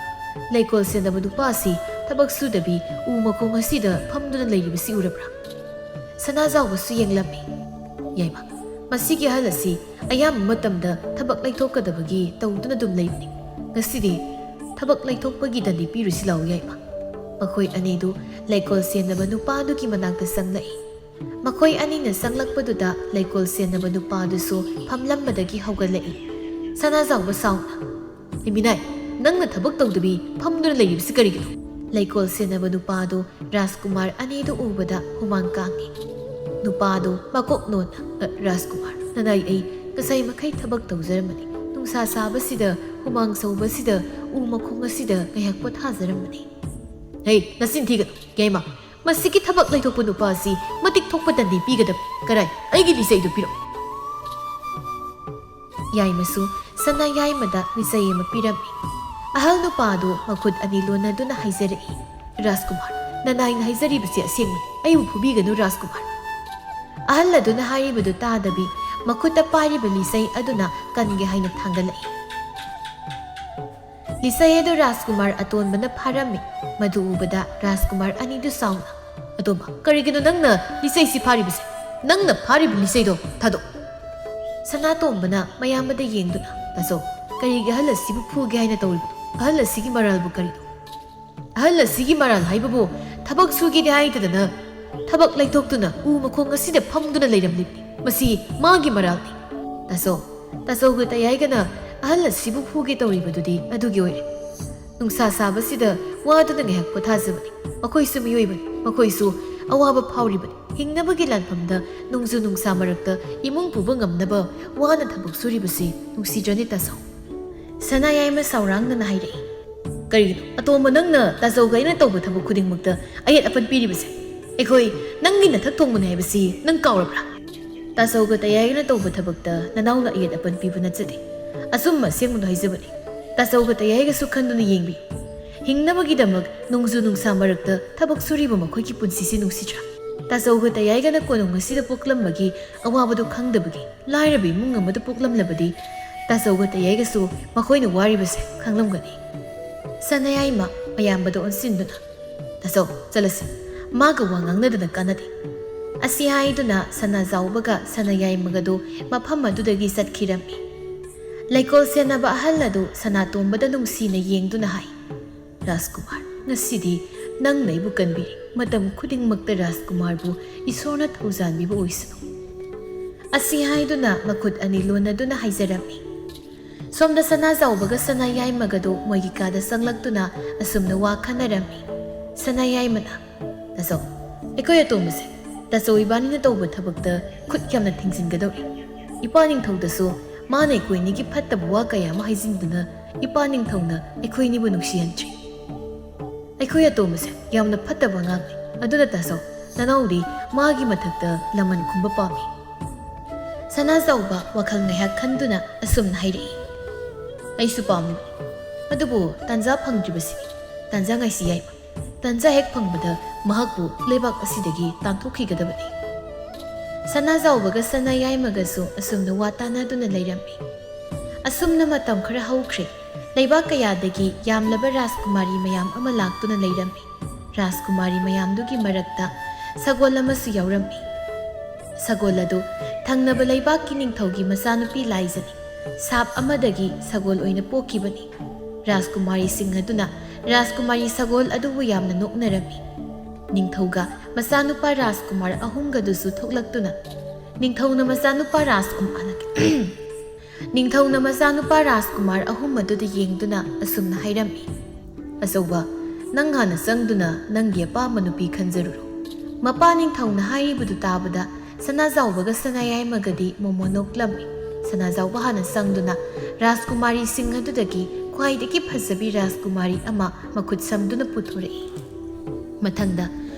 ꯂꯩꯀꯣꯜ ꯁꯦꯟꯅꯕ ꯅꯨꯄꯥꯁꯤ ꯊꯕꯛ ꯁꯨꯗꯕꯤ ꯎ ꯃꯈꯣꯡ ꯑꯁꯤꯗ ꯐꯝꯗꯨꯅ ꯂꯩꯔꯤꯕꯁꯤ ꯎꯔꯕ꯭ꯔꯥ?" ꯁꯅꯥꯖꯥꯎꯕꯁꯨ ꯌꯦꯡꯂꯝꯃꯤ꯫ "ꯌꯥꯏꯃ, ꯃꯁꯤꯒꯤ ꯑꯍꯜ ꯑꯁꯤ ꯑꯌꯥꯝꯕ ꯃꯇꯝꯗ ꯊꯕꯛ ꯂꯩꯊꯣꯛꯀꯗꯕꯒꯤ ꯇꯧꯗꯨꯅ ꯑꯗꯨꯝ ꯂꯩꯕꯅꯤ꯫ ꯉꯁꯤꯗꯤ ꯊꯕꯛ ꯂꯩꯊꯣꯛꯄꯒꯤ ꯗꯟꯗꯤ ꯄꯤꯔꯨꯁꯤ ꯂꯥꯎ ꯌꯥꯏꯃ." ꯃꯈꯣꯏ ꯑꯅꯤꯗꯨ ꯂꯩꯀꯣꯜ ꯁꯦꯟꯅꯕ ꯅꯨꯄꯥꯗꯨꯒꯤ ꯃꯅꯥꯛꯇ ꯆꯪꯂꯛꯏ꯫ ꯃꯈꯣꯏ ꯑꯅꯤꯅ ꯆꯪꯂꯛꯄꯗꯨꯗ ꯂꯩꯀꯣꯜ ꯁꯦꯟꯅꯕ ꯅꯨꯄꯥꯗꯨꯁꯨ ꯐꯝꯂꯝꯕꯗꯒꯤ ꯍꯧꯒꯠꯂꯛꯏ꯫ ꯁꯅꯥꯖꯥꯎꯕ ꯁꯥꯎꯅ: "ꯂꯩꯃꯤꯅꯥꯏ, ꯅꯪꯅ ꯊꯕꯛ ꯇꯧꯗꯕꯤ ꯐꯝꯗꯨꯅ ꯂꯩꯔꯤꯕꯁꯤ ꯀꯔꯤꯒꯤꯅꯣ?" ꯂꯩꯀꯣꯜ ꯁꯦꯟꯅꯕ ꯅꯨꯄꯥꯗꯨ ꯔꯥꯖꯀꯨꯃꯥꯔ ꯑꯅꯤꯗꯨ ꯎꯕꯗ ꯍꯨꯃꯥꯡ ꯀꯥꯡꯏ꯫ ꯅꯨꯄꯥꯗꯨ ꯃꯀꯣꯛ ꯅꯣꯟꯅ: "ꯔꯥꯖꯀꯨꯃꯥꯔ, ꯅꯅꯥꯏ ꯑꯩ ꯉꯁꯥꯏ ꯃꯈꯩ ꯊꯕꯛ ꯇꯧꯖꯔꯝꯕꯅꯤ꯫ ꯅꯨꯡꯁꯥ ꯁꯥꯕꯁꯤꯗ, ꯍꯨꯃꯥꯡ ꯁꯧꯕꯁꯤꯗ ꯎ ꯃꯈꯣꯡ ꯑꯁꯤꯗ ꯉꯥꯏꯍꯥꯛ ꯄꯣꯊꯥꯖꯔꯝꯕꯅꯤ." "ꯍꯦ, ꯅꯆꯤꯟ ꯊꯤꯒꯅꯨ ꯌꯥꯏꯃ! ꯃꯁꯤꯒꯤ ꯊꯕꯛ ꯂꯩꯊꯣꯛꯄ ꯅꯨꯄꯥ ꯑꯁꯤ ꯃꯇꯤꯛ ꯊꯣꯛꯄ ꯗꯟꯗꯤ ꯄꯤꯒꯗꯕꯅꯤ꯫ ꯀꯔꯥꯏ, ꯑꯩꯒꯤ ꯂꯤꯆꯩꯗꯨ ꯄꯤꯔꯛꯎ." ꯌꯥꯏꯃꯁꯨ ꯁꯅꯥꯌꯥꯏꯃꯗ ꯂꯤꯆꯩ ꯑꯃ ꯄꯤꯔꯝꯃꯤ꯫ ꯑꯍꯜ ꯅꯨꯄꯥꯗꯨ ꯃꯈꯨꯠ ꯑꯅꯤ ꯂꯣꯟꯅꯗꯨꯅ ꯍꯥꯏꯖꯔꯛꯏ: "ꯔꯥꯖꯀꯨꯃꯥꯔ, ꯅꯅꯥꯏꯅ ꯍꯥꯏꯖꯔꯤꯕꯁꯤ ꯑꯁꯦꯡꯕꯅꯤ꯫ ꯑꯩꯕꯨ ꯐꯨꯕꯤꯒꯅꯨ ꯔꯥꯖꯀꯨꯃꯥꯔ." ꯑꯍꯜ ꯑꯗꯨꯅ ꯍꯥꯏꯔꯤꯕꯗꯨ ꯇꯥꯗꯕꯤ ꯃꯈꯨꯠꯇ ꯄꯥꯏꯔꯤꯕ ꯂꯤꯆꯩ ꯑꯗꯨꯅ ꯀꯟꯒꯦ ꯍꯥꯏꯅ ꯊꯥꯡꯒꯠꯂꯛꯏ꯫ ꯂꯤꯆꯩ ꯑꯗꯨ ꯔꯥꯖꯀꯨꯃꯥꯔ ꯑꯇꯣꯟꯕꯅ ꯐꯥꯔꯝꯃꯤ꯫ ꯃꯗꯨ ꯎꯕꯗ ꯔꯥꯖꯀꯨꯃꯥꯔ ꯑꯅꯤꯗꯨ ꯁꯥꯎꯅ: "ꯑꯇꯣꯝꯕ, ꯀꯔꯤꯒꯤꯅꯣ ꯅꯪꯅ ꯂꯤꯆꯩꯁꯤ ꯐꯥꯔꯤꯕꯁꯦ? ꯅꯪꯅ ꯐꯥꯔꯤꯕ ꯂꯤꯆꯩꯗꯣ ꯊꯥꯗꯣꯛ." ꯁꯅꯥꯇꯣꯝꯕꯅ ꯃꯌꯥꯝꯕꯗ ꯌꯦꯡꯗꯨꯅ: ꯇꯥꯆꯧ ꯀꯔꯤꯒꯤ ꯑꯍꯜ ꯑꯁꯤꯕꯨ ꯐꯨꯒꯦ ꯍꯥꯏꯅ ꯇꯧꯔꯤꯕꯅꯣ ꯑꯍꯜ ꯑꯁꯤꯒꯤ ꯃꯔꯥꯜꯕꯨ ꯀꯔꯤꯅꯣ ꯑꯍꯜ ꯑꯁꯤꯒꯤ ꯃꯔꯥꯜ ꯍꯥꯏꯕꯕꯨ ꯊꯕꯛ ꯁꯨꯒꯦꯗꯤ ꯍꯥꯏꯗꯗꯅ ꯊꯕꯛ ꯂꯩꯊꯣꯛꯇꯨꯅ ꯎ ꯃꯈꯣꯡ ꯑꯁꯤꯗ ꯐꯝꯗꯨꯅ ꯂꯩꯔꯝꯂꯤꯕꯅꯤ ꯃꯁꯤ ꯃꯥꯒꯤ ꯃꯔꯥꯜꯅꯤ ꯇꯥꯆꯧꯒ ꯇꯌꯥꯏꯒꯅ ꯑꯍꯜ ꯑꯁꯤꯕꯨ ꯐꯨꯒꯦ ꯇꯧꯔꯤꯕꯗꯨꯗꯤ ꯑꯗꯨꯒꯤ ꯑꯣꯏꯔꯦ ꯅꯨꯡꯁꯥ ꯁꯥꯕꯁꯤꯗ ꯋꯥꯗꯨꯅ ꯉꯥꯏꯍꯥꯛ ꯄꯣꯊꯥꯖꯕꯅꯤ ꯃꯈꯣꯏꯁꯨ ꯃꯤꯑꯣꯏꯕꯅꯤ ꯃꯈꯣꯏꯁꯨ ꯑꯋꯥꯕ ꯐꯥꯎꯔꯤꯕꯅꯤ ꯍꯤꯡꯅꯕꯒꯤ ꯂꯥꯟꯐꯝꯗ ꯅꯣꯡꯖꯨ ꯅꯨꯡꯁꯥ ꯃꯔꯛꯇ ꯏꯃꯨꯡ ꯄꯨꯕ ꯉꯝꯅꯕ ꯋꯥꯅ ꯊꯕꯛ ꯁꯨꯔꯤꯕꯁꯤ ꯅꯨꯡꯁꯤꯗ꯭ꯔꯅꯤ ꯇꯥꯆꯧ ꯁꯅꯥꯌꯥꯏꯃ ꯁꯥꯎꯔꯥꯡꯅꯅ ꯍꯥꯏꯔꯛꯏ ꯀꯔꯤꯒꯤꯅꯣ ꯑꯇꯣꯝꯕ ꯅꯪꯅ ꯇꯥꯆꯧꯒ ꯑꯩꯅ ꯇꯧꯕ ꯊꯕꯛ ꯈꯨꯗꯤꯡꯃꯛꯇ ꯑꯌꯦꯠ ꯑꯄꯟ ꯄꯤꯔꯤꯕꯁꯦ ꯑꯩꯈꯣꯏ ꯅꯪꯒꯤ ꯅꯊꯛ ꯊꯣꯡꯕꯅꯤ ꯍꯥꯏꯕꯁꯤ ꯅꯪ ꯀꯥꯎꯔꯕ꯭ꯔꯥ ꯇꯥꯆꯧꯒ ꯇꯌꯥꯏꯒꯅ ꯇꯧꯕ ꯊꯕꯛꯇ ꯅꯅꯥꯎꯅ ꯑꯌꯦꯠ ꯑꯄꯟ ꯄꯤꯕ ꯅꯠꯆꯗꯦ ꯑꯆꯨꯝꯕ ꯑꯁꯦꯡꯕꯗꯣ ꯍꯥꯏꯖꯕꯅꯤ ꯇꯥꯆꯧꯒ ꯇꯌꯥꯏꯒꯁꯨ ꯈꯟꯗꯨꯅ ꯌꯦꯡꯕꯤꯌꯨ ꯍꯤꯡꯅꯕꯒꯤꯗꯃꯛ ꯅꯣꯡꯖꯨ ꯅꯨꯡꯁꯥ ꯃꯔꯛꯇ ꯊꯕꯛ ꯁꯨꯔꯤꯕ ꯃꯈꯣꯏꯒꯤ ꯄꯨꯟꯁꯤꯁꯤ ꯅꯨꯡꯁꯤꯗ꯭ꯔꯥ ꯇꯥꯆꯧꯒ ꯇꯌꯥꯏꯒꯅ ꯀꯣꯅꯨꯡ ꯑꯁꯤꯗ ꯄꯣꯛꯂꯝꯕꯒꯤ ꯑꯋꯥꯕꯗꯨ ꯈꯪꯗꯕꯒꯤ ꯂꯥꯏꯔꯕ ꯏꯃꯨꯡ ꯑꯃꯗ ꯄꯣꯛꯂꯝꯂꯕꯗꯤ ꯇꯥꯆꯧꯒ ꯇꯌꯥꯏꯒꯁꯨ ꯃꯈꯣꯏꯅ ꯋꯥꯔꯤꯕꯁꯦ ꯈꯪꯂꯝꯒꯅꯤ ꯁꯅꯥꯌꯥꯏꯃ ꯃꯌꯥꯝꯕꯗ ꯑꯣꯟꯁꯤꯟꯗꯨꯅ ꯇꯥꯆꯧ ꯆꯠꯂꯁꯤ ꯃꯥꯒ ꯋꯥ ꯉꯥꯡꯅꯗꯅ ꯀꯥꯟꯅꯗꯦ ꯑꯁꯤ ꯍꯥꯏꯗꯨꯅ ꯁꯅꯥꯖꯥꯎꯕꯒ ꯁꯅꯥꯌꯥꯏꯃꯒꯗꯨ ꯃꯐꯝ ꯑꯗꯨꯗꯒꯤ ꯆꯠꯈꯤꯔꯝꯃꯤ ꯂꯩꯀꯣꯜ ꯁꯦꯟꯅꯕ ꯑꯍꯜ ꯑꯗꯨ ꯁꯅꯥꯇꯣꯝꯕꯗ ꯅꯨꯡꯁꯤꯅ ꯌꯦꯡꯗꯨꯅ ꯍꯥꯏ ꯔꯥꯖꯀꯨꯃꯥꯔ ꯉꯁꯤꯗꯤ ꯅꯪꯅ ꯑꯩꯕꯨ ꯀꯟꯕꯤꯔꯤ ꯃꯇꯝ ꯈꯨꯗꯤꯡꯃꯛꯇ ꯔꯥꯖꯀꯨꯃꯥꯔꯕꯨ ꯏꯁꯣꯔꯅ ꯊꯧꯖꯥꯟꯕꯤꯕ ꯑꯣꯏꯁꯅꯨ ꯑꯁꯤ ꯍꯥꯏꯗꯨꯅ ꯃꯈꯨꯠ ꯑꯅꯤ ꯂꯣꯟꯅꯗꯨꯅ ꯍꯥꯏꯖꯔꯝꯃꯤ ꯁꯣꯝꯗ ꯁꯅꯥꯖꯥꯎꯕꯒ ꯁꯅꯥꯌꯥꯏꯃꯒꯗꯨ ꯃꯣꯏꯒꯤ ꯀꯥꯗ ꯆꯪꯂꯛꯇꯨꯅ ꯑꯁꯨꯝꯅ ꯋꯥ ꯈꯟꯅꯔꯝꯃꯤ ꯁꯅꯥꯌꯥꯏꯃꯅ ꯇꯥꯆꯧ ꯑꯩꯈꯣꯏ ꯑꯇꯣꯝꯕꯁꯦ ꯇꯥꯆꯧ ꯏꯕꯥꯅꯤꯅ ꯇꯧꯕ ꯊꯕꯛꯇ ꯈꯨꯠ ꯌꯥꯝꯅ ꯊꯤꯡꯖꯤꯟꯒꯗꯧꯔꯤ ꯏꯄꯥ ꯅꯤꯡꯊꯧꯗꯁꯨ ꯃꯥꯅ ꯑꯩꯈꯣꯏꯅꯤꯒꯤ ꯐꯠꯇꯕ ꯋꯥ ꯀꯌꯥ ꯑꯃ ꯍꯥꯏꯖꯤꯟꯗꯨꯅ ꯏꯄꯥ ꯅꯤꯡꯊꯧꯅ ꯑꯩꯈꯣꯏꯅꯤꯕꯨ ꯅꯨꯡꯁꯤꯍꯟꯗ꯭ꯔꯤ ꯑꯩꯈꯣꯏ ꯑꯇꯣꯝꯕꯁꯦ ꯌꯥꯝꯅ ꯐꯠꯇꯕ ꯑꯉꯥꯡꯅꯤ ꯑꯗꯨꯅ ꯇꯥꯆꯧ ꯅꯅꯥꯎꯗꯤ ꯃꯥꯒꯤ ꯃꯊꯛꯇ ꯂꯃꯟ ꯈꯨꯝꯕ ꯄꯥꯝꯃꯤ ꯁꯅꯥꯖꯥꯎꯕ ꯋꯥꯈꯜ ꯉꯥꯏꯍꯥꯛ ꯈꯟꯗꯨꯅ ꯑꯁꯨꯝꯅ ꯍꯥꯏꯔꯛꯏ ꯑꯩꯁꯨ ꯄꯥꯝꯂꯤꯕꯅꯤ ꯑꯗꯨꯕꯨ ꯇꯥꯟꯖꯥ ꯐꯪꯗ꯭ꯔꯤꯕꯁꯤꯅꯤ ꯇꯥꯟꯖꯥ ꯉꯥꯏꯁꯤ ꯌꯥꯏꯃ ꯇꯥꯟꯖꯥ ꯍꯦꯛ ꯐꯪꯕꯗ ꯃꯍꯥꯛꯄꯨ ꯂꯩꯕꯥꯛ ꯑꯁꯤꯗꯒꯤ ꯇꯥꯟꯊꯣꯛꯈꯤꯒꯗꯕꯅꯤ ꯁꯅꯥꯖꯥꯎꯕꯒ ꯁꯅꯥꯌꯥꯏꯃꯒꯁꯨ ꯑꯁꯨꯝꯅ ꯋꯥ ꯇꯥꯟꯅꯗꯨꯅ ꯂꯩꯔꯝꯃꯤ ꯑꯁꯨꯝꯅ ꯃꯇꯝ ꯈꯔ ꯍꯧꯈ꯭ꯔꯦ ꯂꯩꯕꯥꯛ ꯀꯌꯥꯗꯒꯤ ꯌꯥꯝꯂꯕ ꯔꯥꯖꯀꯨꯃꯥꯔꯤ ꯃꯌꯥꯝ ꯑꯃ ꯂꯥꯛꯇꯨꯅ ꯂꯩꯔꯝꯃꯤ ꯔꯥꯖꯀꯨꯃꯥꯔꯤ ꯃꯌꯥꯝꯗꯨꯒꯤ ꯃꯔꯛꯇ ꯁꯒꯣꯜ ꯑꯃꯁꯨ ꯌꯥꯎꯔꯝꯃꯤ ꯁꯒꯣꯜ ꯑꯗꯨ ꯊꯪꯅꯕ ꯂꯩꯕꯥꯛꯀꯤ ꯅꯤꯡꯊꯧꯒꯤ ꯃꯆꯥꯅꯨꯄꯤ ꯂꯥꯏꯖꯅꯤ ꯁꯥꯞ ꯑꯃꯗꯒꯤ ꯁꯒꯣꯜ ꯑꯣꯏꯅ ꯄꯣꯛꯈꯤꯕꯅꯤ ꯔꯥꯖꯀꯨꯃꯥꯔꯤꯁꯤꯡ ꯑꯗꯨꯅ ꯔꯥꯖꯀꯨꯃꯥꯔꯤ ꯁꯒꯣꯜ ꯑꯗꯨꯕꯨ ꯌꯥꯝꯅ ꯅꯣꯛꯅꯔꯝꯃꯤ ꯅꯤꯡꯊꯧꯒ ꯃꯆꯥꯅꯨꯄꯥ ꯔꯥꯖꯀꯨꯃꯥꯔ ꯑꯍꯨꯝꯒꯗꯨꯁꯨ ꯊꯣꯛꯂꯛꯇꯨꯅ ꯅꯤꯡꯊꯧꯅ ꯃꯆꯥꯅꯨꯄꯥ ꯔꯥꯖꯀꯨꯃꯥꯔ ꯑꯍꯨꯝ ꯑꯗꯨꯗ ꯌꯦꯡꯗꯨꯅ ꯑꯁꯨꯝꯅ ꯍꯥꯏꯔꯝꯃꯤ ꯑꯆꯧꯕ ꯅꯪ ꯍꯥꯟꯅ ꯆꯪꯗꯨꯅ ꯅꯪꯒꯤ ꯑꯄꯥꯝꯕ ꯅꯨꯄꯤ ꯈꯟꯖꯔꯨꯔꯣ ꯃꯄꯥ ꯅꯤꯡꯊꯧꯅ ꯍꯥꯏꯔꯤꯕꯗꯨ ꯇꯥꯕꯗ ꯁꯅꯥꯖꯥꯎꯕꯒ ꯁꯅꯥꯌꯥꯏꯃꯒꯗꯤ ꯃꯣꯃꯣ ꯅꯣꯛꯂꯝꯃꯤ ꯁꯅꯥꯖꯥꯎꯕ ꯍꯥꯟꯅ ꯆꯪꯗꯨꯅ ꯔꯥꯖꯀꯨꯃꯥꯔꯤꯁꯤꯡ ꯑꯗꯨꯗꯒꯤ ꯈ꯭ꯋꯥꯏꯗꯒꯤ ꯐꯖꯕꯤ ꯔꯥꯖꯀꯨꯃꯥꯔꯤ ꯑꯃ ꯃꯈꯨꯠ ꯁꯝꯗꯨꯅ ꯄꯨꯊꯣꯔꯛꯏ ꯃꯊꯪꯗ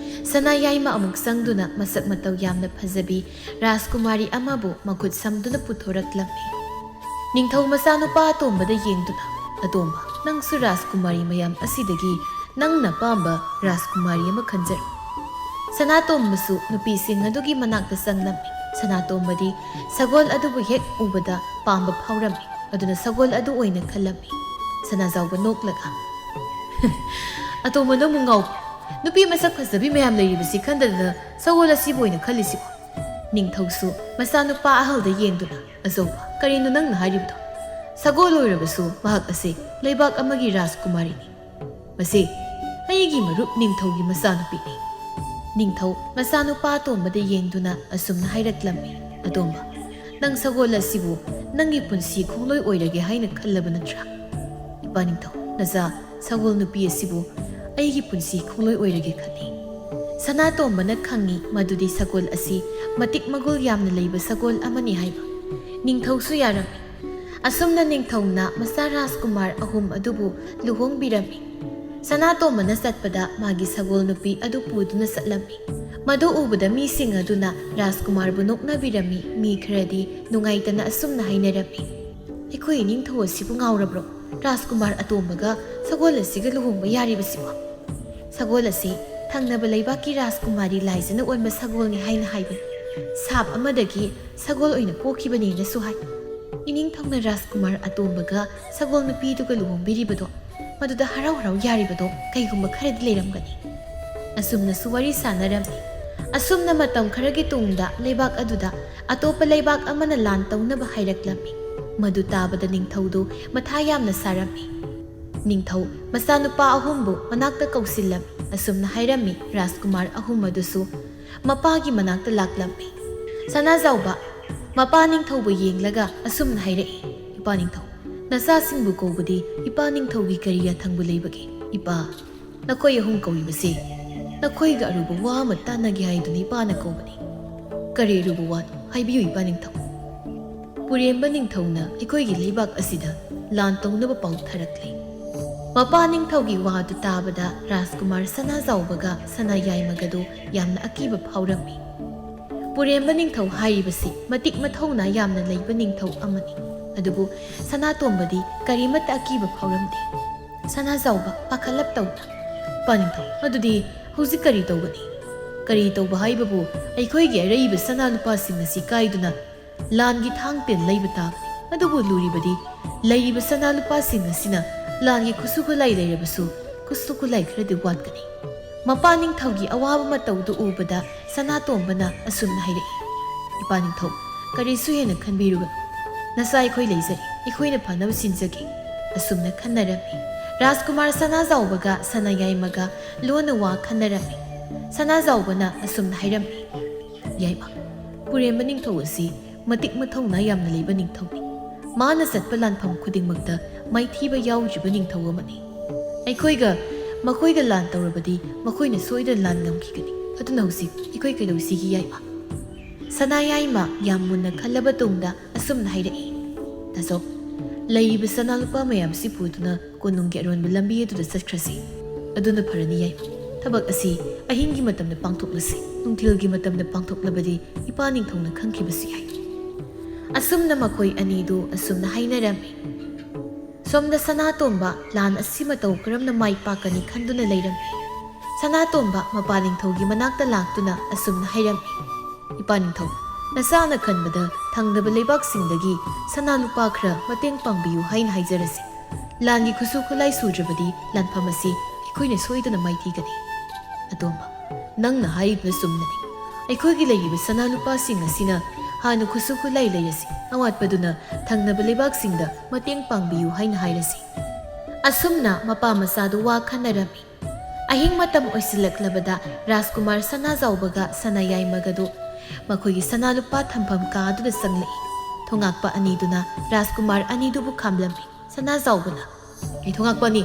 ꯁꯅꯥꯌꯥꯏꯃ ꯑꯃꯨꯛ ꯆꯪꯗꯨꯅ ꯃꯁꯛ ꯃꯇꯧ ꯌꯥꯝꯅ ꯐꯖꯕꯤ ꯔꯥꯖꯀꯨꯃꯥꯔꯤ ꯑꯃꯕꯨ ꯃꯈꯨꯠ ꯁꯝꯗꯨꯅ ꯄꯨꯊꯣꯔꯛꯂꯝꯃꯤ ꯅꯤꯡꯊꯧ ꯃꯆꯥꯅꯨꯄꯥ ꯑꯇꯣꯝꯕꯗ ꯌꯦꯡꯗꯨꯅ ꯑꯇꯣꯝꯕ ꯅꯪꯁꯨ ꯔꯥꯖꯀꯨꯃꯥꯔꯤ ꯃꯌꯥꯝ ꯑꯁꯤꯗꯒꯤ ꯅꯪꯅ ꯄꯥꯝꯕ ꯔꯥꯖꯀꯨꯃꯥꯔꯤ ꯑꯃ ꯈꯟꯖꯔꯣ ꯁꯅꯥꯇꯣꯝꯕꯁꯨ ꯅꯨꯄꯤꯁꯤꯡ ꯑꯗꯨꯒꯤ ꯃꯅꯥꯛꯇ ꯆꯪꯂꯝꯃꯤ ꯁꯅꯥꯇꯣꯝꯕꯗꯤ ꯁꯒꯣꯜ ꯑꯗꯨꯕꯨ ꯍꯦꯛ ꯎꯕꯗ ꯄꯥꯝꯕ ꯐꯥꯎꯔꯝꯃꯤ ꯑꯗꯨꯅ ꯁꯒꯣꯜ ꯑꯗꯨ ꯑꯣꯏꯅ ꯈꯜꯂꯝꯃꯤ ꯁꯅꯥꯖꯥꯎꯕ ꯅꯣꯛꯂꯒ ꯑꯇꯣꯝꯕ ꯅꯪꯕꯨ ꯉꯥꯎꯕ꯭ꯔꯣ ꯅꯨꯄꯤ ꯃꯁꯛ ꯐꯖꯕꯤ ꯃꯌꯥꯝ ꯂꯩꯔꯤꯕꯁꯤ ꯈꯟꯗꯗꯅ ꯁꯒꯣꯜ ꯑꯁꯤꯕꯨ ꯑꯣꯏꯅ ꯈꯜꯂꯤꯁꯤꯕꯣ ꯅꯤꯡꯊꯧꯁꯨ ꯃꯆꯥꯅꯨꯄꯥ ꯑꯍꯜꯗ ꯌꯦꯡꯗꯨꯅ ꯑꯆꯧꯕ ꯀꯔꯤꯅꯣ ꯅꯪꯅ ꯍꯥꯏꯔꯤꯕꯗꯣ ꯁꯒꯣꯜ ꯑꯣꯏꯔꯕꯁꯨ ꯃꯍꯥꯛ ꯑꯁꯤ ꯂꯩꯕꯥꯛ ꯑꯃꯒꯤ ꯔꯥꯖꯀꯨꯃꯥꯔꯤꯅꯤ ꯃꯁꯤ ꯑꯩꯒꯤ ꯃꯔꯨꯞ ꯅꯤꯡꯊꯧꯒꯤ ꯃꯆꯥꯅꯨꯄꯤꯅꯤ ꯅꯤꯡꯊꯧ ꯃꯆꯥꯅꯨꯄꯥ ꯑꯇꯣꯝꯕꯗ ꯌꯦꯡꯗꯨꯅ ꯑꯁꯨꯝꯅ ꯍꯥꯏꯔꯛꯂꯝꯃꯤ ꯑꯇꯣꯝꯕ ꯅꯪ ꯁꯒꯣꯜ ꯑꯁꯤꯕꯨ ꯅꯪꯒꯤ ꯄꯨꯟꯁꯤ ꯈꯣꯡꯂꯣꯏ ꯑꯣꯏꯔꯒꯦ ꯍꯥꯏꯅ ꯈꯜꯂꯕ ꯅꯠꯇ꯭ꯔꯥ ꯏꯄꯥ ꯅꯤꯡꯊꯧ ꯅꯆꯥ ꯁꯒꯣꯜ ꯅꯨꯄꯤ ꯑꯁꯤꯕꯨ ꯑꯩꯒꯤ ꯄꯨꯟꯁꯤ ꯈꯣꯡꯂꯣꯏ ꯑꯣꯏꯔꯒꯦ ꯈꯜꯂꯤ ꯁꯅꯥꯇꯣꯝꯕꯅ ꯈꯪꯉꯤ ꯃꯗꯨꯗꯤ ꯁꯒꯣꯜ ꯑꯁꯤ ꯃꯇꯤꯛ ꯃꯒꯨꯜ ꯌꯥꯝꯅ ꯂꯩꯕ ꯁꯒꯣꯜ ꯑꯃꯅꯤ ꯍꯥꯏꯕ ꯅꯤꯡꯊꯧꯁꯨ ꯌꯥꯔꯝꯃꯤ ꯑꯁꯨꯝꯅ ꯅꯤꯡꯊꯧꯅ ꯃꯆꯥ ꯔꯥꯖꯀꯨꯃꯥꯔ ꯑꯍꯨꯝ ꯑꯗꯨꯕꯨ ꯂꯨꯍꯣꯡꯕꯤꯔꯝꯃꯤ ꯁꯅꯥꯇꯣꯝꯕꯅ ꯆꯠꯄꯗ ꯃꯥꯒꯤ ꯁꯒꯣꯜ ꯅꯨꯄꯤ ꯑꯗꯨ ꯄꯨꯗꯨꯅ ꯆꯠꯂꯝꯃꯤ ꯃꯗꯨ ꯎꯕꯗ ꯃꯤꯁꯤꯡ ꯑꯗꯨꯅ ꯔꯥꯖꯀꯨꯃꯥꯔꯕꯨ ꯅꯣꯛꯅꯕꯤꯔꯝꯃꯤ ꯃꯤ ꯈꯔꯗꯤ ꯅꯨꯡꯉꯥꯏꯇꯅ ꯑꯁꯨꯝꯅ ꯍꯥꯏꯅꯔꯝꯃꯤ ꯑꯩꯈꯣꯏ ꯅꯤꯡꯊꯧ ꯑꯁꯤꯕꯨ ꯉꯥꯎꯔꯕ꯭ꯔꯣ ꯔꯥꯖꯀꯨꯃꯥꯔ ꯑꯇꯣꯝꯕꯒ ꯁꯒꯣꯜ ꯑꯁꯤꯒ ꯂꯨꯍꯣꯡꯕ ꯌꯥꯔꯤꯕꯁꯤꯕꯣ ꯁꯒꯣꯜ ꯑꯁꯤ ꯊꯪꯅꯕ ꯂꯩꯕꯥꯛꯀꯤ ꯔꯥꯖꯀꯨꯃꯥꯔꯤ ꯂꯥꯏꯖꯅ ꯑꯣꯟꯕ ꯁꯒꯣꯜꯅꯤ ꯍꯥꯏꯅ ꯍꯥꯏꯕꯅꯤ ꯁꯥꯞ ꯑꯃꯗꯒꯤ ꯁꯒꯣꯜ ꯑꯣꯏꯅ ꯄꯣꯛꯈꯤꯕꯅꯦꯅꯁꯨ ꯍꯥꯏ ꯏꯅꯤꯡꯊꯧꯅ ꯔꯥꯖꯀꯨꯃꯥꯔ ꯑꯇꯣꯝꯕꯒ ꯁꯒꯣꯜ ꯅꯨꯄꯤꯗꯨꯒ ꯂꯨꯍꯣꯡꯕꯤꯔꯤꯕꯗꯣ मदुदा हराव हराव यारिबदो कईगुम्बा खरदि लेरमगनी असुमनसु वरी सानरमि असुमना मतम खरगी तुंगदा लेबाक अदुदा अतोप लेबाक अमना लान तौनबा हाइरक्लमि ꯃꯗꯨ ꯇꯥꯕꯗ ꯅꯤꯡꯊꯧꯗꯨ ꯃꯊꯥ ꯌꯥꯝꯅ ꯁꯥꯔꯝꯃꯤ꯫ ꯅꯤꯡꯊꯧ ꯃꯆꯥꯅꯨꯄꯥ ꯑꯍꯨꯝꯕꯨ ꯃꯅꯥꯛꯇ ꯀꯧꯁꯤꯜꯂꯝꯃꯤ꯫ ꯑꯁꯨꯝꯅ ꯍꯥꯏꯔꯝꯃꯤ꯫ ꯔꯥꯖꯀꯨꯃꯥꯔ ꯑꯍꯨꯝ ꯑꯗꯨꯁꯨ ꯃꯄꯥꯒꯤ ꯃꯅꯥꯛꯇ ꯂꯥꯛꯂꯝꯃꯤ꯫ ꯁꯅꯥꯖꯥꯎꯕ ꯃꯄꯥ ꯅꯤꯡꯊꯧꯕꯨ ꯌꯦꯡꯂꯒ ꯑꯁꯨꯝꯅ ꯍꯥꯏꯔꯛꯏ꯫ ꯏꯄꯥ ꯅꯤꯡꯊꯧ, ꯅꯆꯥꯁꯤꯡꯕꯨ ꯀꯧꯕꯗꯤ ꯏꯄꯥ ꯅꯤꯡꯊꯧꯒꯤ ꯀꯔꯤ ꯌꯥꯊꯪꯕꯨ ꯂꯩꯕꯒꯦ? ꯏꯄꯥ, ꯅꯈꯣꯏ ꯑꯍꯨꯝ ꯀꯧꯔꯤꯕꯁꯤ ꯅꯈꯣꯏꯒ ꯑꯔꯨꯕ ꯋꯥ ꯑꯃ ꯇꯥꯟꯅꯒꯦ ꯍꯥꯏꯗꯨꯅ ꯏꯄꯥꯅ ꯀꯧꯕꯅꯤ꯫ ꯀꯔꯤ ꯑꯔꯨꯕ ꯋꯥꯅꯣ? ꯍꯥꯏꯕꯤꯌꯨ ꯏꯄꯥ ꯅꯤꯡꯊꯧ꯫ ꯄꯨꯔꯦꯝꯕ ꯅꯤꯡꯊꯧꯅ ꯑꯩꯈꯣꯏꯒꯤ ꯂꯩꯕꯥꯛ ꯑꯁꯤꯗ ꯂꯥꯟ ꯇꯧꯅꯕ ꯄꯥꯎ ꯊꯥꯔꯛꯂꯤ꯫ ꯃꯄꯥ ꯅꯤꯡꯊꯧꯒꯤ ꯋꯥꯗꯨ ꯇꯥꯕꯗ ꯔꯥꯖꯀꯨꯃꯥꯔ ꯁꯅꯥꯖꯥꯎꯕꯒ ꯁꯅꯥꯌꯥꯏꯃꯒꯗꯨ ꯌꯥꯝꯅ ꯑꯀꯤꯕ ꯐꯥꯎꯔꯝꯃꯤ꯫ ꯄꯨꯔꯦꯝꯕ ꯅꯤꯡꯊꯧ ꯍꯥꯏꯔꯤꯕꯁꯤ ꯃꯇꯤꯛ ꯃꯊꯧꯅꯥ ꯌꯥꯝꯅ ꯂꯩꯕ ꯅꯤꯡꯊꯧ ꯑꯃꯅꯤ꯫ ꯑꯗꯨꯕꯨ ꯁꯅꯥꯇꯣꯝꯕꯗꯤ ꯀꯔꯤꯃꯠꯇ ꯑꯀꯤꯕ ꯐꯥꯎꯔꯝꯗꯦ꯫ ꯁꯅꯥꯖꯥꯎꯕ ꯄꯥꯈꯠꯂꯞ ꯇꯧꯅ, ꯏꯄꯥ ꯅꯤꯡꯊꯧ, ꯑꯗꯨꯗꯤ ꯍꯧꯖꯤꯛ ꯀꯔꯤ ꯇꯧꯒꯅꯤ? ꯀꯔꯤ ꯇꯧꯕ ꯍꯥꯏꯕꯕꯨ ꯑꯩꯈꯣꯏꯒꯤ ꯑꯔꯩꯕ ꯁꯅꯥꯂꯨꯄꯥꯁꯤꯡ ꯑꯁꯤ ꯀꯥꯏꯗꯨꯅ ꯂꯥꯟꯒꯤ ꯊꯥꯡꯇꯦꯟ ꯂꯩꯕ ꯇꯥꯕꯅꯤ꯫ ꯑꯗꯨꯕꯨ ꯂꯨꯔꯤꯕꯗꯤ ꯂꯩꯔꯤꯕ ꯁꯅꯥꯂꯨꯄꯥꯁꯤꯡ ꯑꯁꯤꯅ ꯂꯥꯟꯒꯤ ꯈꯨꯠꯁꯨ ꯈꯨꯠꯂꯥꯏ ꯂꯩꯔꯕꯁꯨ ꯈꯨꯠꯁꯨ ꯈꯨꯠꯂꯥꯏ ꯈꯔꯗꯤ ꯋꯥꯠꯀꯅꯤ꯫ ꯃꯄꯥ ꯅꯤꯡꯊꯧꯒꯤ ꯑꯋꯥꯕ ꯃꯇꯧꯗꯨ ꯎꯕꯗ ꯁꯅꯥꯇꯣꯝꯕꯅ ꯑꯁꯨꯝꯅ ꯍꯥꯏꯔꯛꯏ꯫ ꯏꯄꯥ ꯅꯤꯡꯊꯧ, ꯀꯔꯤꯁꯨ ꯍꯦꯟꯅ ꯈꯟꯕꯤꯔꯨꯒꯅꯨ꯫ ꯅꯆꯥ ꯑꯩꯈꯣꯏ ꯂꯩꯖꯔꯤ, ꯑꯩꯈꯣꯏꯅ ꯐꯅꯕ ꯁꯤꯟꯖꯒꯦ꯫ ꯑꯁꯨꯝꯅ ꯈꯟꯅꯔꯝꯃꯤ꯫ ꯔꯥꯖꯀꯨꯃꯥꯔ ꯁꯅꯥꯖꯥꯎꯕꯒ ꯁꯅꯥꯌꯥꯏꯃꯒ ꯂꯣꯟꯅ ꯋꯥ ꯈꯟꯅꯔꯝꯃꯤ꯫ ꯁꯅꯥꯖꯥꯎꯕꯅ ꯑꯁꯨꯝꯅ ꯍꯥꯏꯔꯝꯃꯤ꯫ ꯌꯥꯏꯃ, ꯄꯨꯔꯦꯝꯕ ꯅꯤꯡꯊꯧ ꯑꯁꯤ ꯃꯇꯤꯛ ꯃꯊꯧꯅꯥ ꯌꯥꯝꯅ ꯂꯩꯕ ꯅꯤꯡꯊꯧꯅꯤ꯫ ꯃꯥꯅ ꯆꯠꯄ ꯂꯥꯟꯐꯝ ꯈꯨꯗꯤꯡꯃꯛꯇ ꯃꯥꯏꯊꯤꯕ ꯌꯥꯎꯗ꯭ꯔꯤꯕ ꯅꯤꯡꯊꯧ ꯑꯃꯅꯤ꯫ ꯑꯩꯈꯣꯏꯒ ꯃꯈꯣꯏꯒ ꯂꯥꯟ ꯇꯧꯔꯕꯗꯤ ꯃꯈꯣꯏꯅ ꯁꯣꯏꯗꯅ ꯂꯥꯟ ꯉꯝꯈꯤꯒꯅꯤ꯫ ꯑꯗꯨꯅ ꯍꯧꯖꯤꯛ ꯑꯩꯈꯣꯏ ꯀꯩꯗꯧꯁꯤꯒꯦ ꯌꯥꯏꯃ? ꯁꯅꯥꯌꯥꯏꯃ ꯌꯥꯝ ꯃꯨꯟꯅ ꯈꯜꯂꯕ ꯇꯨꯡꯗ ꯑꯁꯨꯝꯅ ꯍꯥꯏꯔꯛꯏ꯫ ꯇꯥꯖꯧ, ꯂꯩꯔꯤꯕ ꯁꯅꯥꯂꯨꯄꯥ ꯃꯌꯥꯝꯁꯤ ꯄꯨꯗꯨꯅ ꯀꯣꯅꯨꯡꯒꯤ ꯑꯔꯣꯟꯕ ꯂꯝꯕꯤ ꯑꯗꯨꯗ ꯆꯠꯈ꯭ꯔꯁꯤ꯫ ꯑꯗꯨꯅ ꯐꯔꯅꯤ ꯌꯥꯏꯃ꯫ ꯊꯕꯛ ꯑꯁꯤ ꯑꯍꯤꯡꯒꯤ ꯃꯇꯝꯗ ꯄꯥꯡꯊꯣꯛꯂꯁꯤ꯫ ꯅꯨꯡꯊꯤꯜꯒꯤ ꯃꯇꯝꯗ ꯄꯥꯡꯊꯣꯛꯂꯕꯗꯤ ꯏꯄꯥ ꯅꯤꯡꯊꯧꯅ ꯈꯪꯈꯤꯕꯁꯨ ꯌꯥꯏ꯫ ꯑꯁꯨꯝꯅ ꯃꯈꯣꯏ ꯑꯅꯤꯗꯨ ꯑꯁꯨꯝꯅ ꯍꯥꯏꯅꯔꯝꯃꯤ꯫ ꯁꯣꯝꯗ ꯁꯅꯥꯇꯣꯝꯕ ꯂꯥꯟ ꯑꯁꯤ ꯃꯇꯧ ꯀꯔꯝꯅ ꯃꯥꯏ ꯄꯥꯛꯀꯅꯤ ꯈꯟꯗꯨꯅ ꯂꯩꯔꯝꯃꯤ꯫ ꯁꯅꯥꯇꯣꯝꯕ ꯃꯄꯥ ꯅꯤꯡꯊꯧꯒꯤ ꯃꯅꯥꯛꯇ ꯂꯥꯛꯇꯨꯅ ꯑꯁꯨꯝꯅ ꯍꯥꯏꯔꯝꯃꯤ꯫ ꯏꯄꯥ ꯅꯤꯡꯊꯧ, ꯅꯆꯥꯅ ꯈꯟꯕꯗ ꯊꯪꯅꯕ ꯂꯩꯕꯥꯛꯁꯤꯡꯗꯒꯤ ꯁꯅꯥ ꯂꯨꯄꯥ ꯈꯔ ꯃꯇꯦꯡ ꯄꯥꯡꯕꯤꯌꯨ ꯍꯥꯏꯅ ꯍꯥꯏꯖꯔꯁꯤ꯫ ꯂꯥꯟꯒꯤ ꯈꯨꯠꯁꯨ ꯈꯨꯠꯂꯥꯏ ꯁꯨꯗ꯭ꯔꯕꯗꯤ ꯂꯥꯟꯐꯝ ꯑꯁꯤ ꯑꯩꯈꯣꯏꯅ ꯁꯣꯏꯗꯅ ꯃꯥꯏꯊꯤꯒꯅꯤ꯫ ꯑꯇꯣꯝꯕ, ꯅꯪꯅ ꯍꯥꯏꯔꯤꯕ ꯆꯨꯝꯅꯅꯤ꯫ ꯑꯩꯈꯣꯏꯒꯤ ꯂꯩꯔꯤꯕ ꯁꯅꯥ ꯂꯨꯄꯥꯁꯤꯡ ꯑꯁꯤꯅ ꯍꯥꯟꯅ ꯈꯨꯠꯁꯨ ꯈꯨꯠꯂꯥꯏ ꯂꯩꯔꯁꯤ꯫ ꯑꯋꯥꯠꯄꯗꯨꯅ ꯊꯪꯅꯕ ꯂꯩꯕꯥꯛꯁꯤꯡꯗ ꯃꯇꯦꯡ ꯄꯥꯡꯕꯤꯌꯨ ꯍꯥꯏꯅ ꯍꯥꯏꯔꯁꯤ꯫ ꯑꯁꯨꯝꯅ ꯃꯄꯥ ꯃꯆꯥꯗꯨ ꯋꯥ ꯈꯟꯅꯔꯝꯃꯤ꯫ ꯑꯍꯤꯡ ꯃꯇꯝ ꯑꯣꯏꯁꯤꯜꯂꯛꯂꯕꯗ ꯔꯥꯖꯀꯨꯃꯥꯔ ꯁꯅꯥꯖꯥꯎꯕꯒ ꯁꯅꯥꯌꯥꯏꯃꯒꯗꯨ ꯃꯈꯣꯏꯒꯤ ꯁꯅꯥꯂꯨꯄꯥ ꯊꯝꯐꯝ ꯀꯥ ꯑꯗꯨꯗ ꯆꯪꯂꯛꯏ꯫ ꯊꯣꯉꯥꯛꯄ ꯑꯅꯤꯗꯨꯅ ꯔꯥꯖꯀꯨꯃꯥꯔ ꯑꯅꯤꯗꯨꯕꯨ ꯈꯥꯝꯂꯝꯃꯤ꯫ ꯁꯅꯥꯖꯥꯎꯕꯅ, ꯊꯣꯉꯥꯛꯄ ꯑꯅꯤ,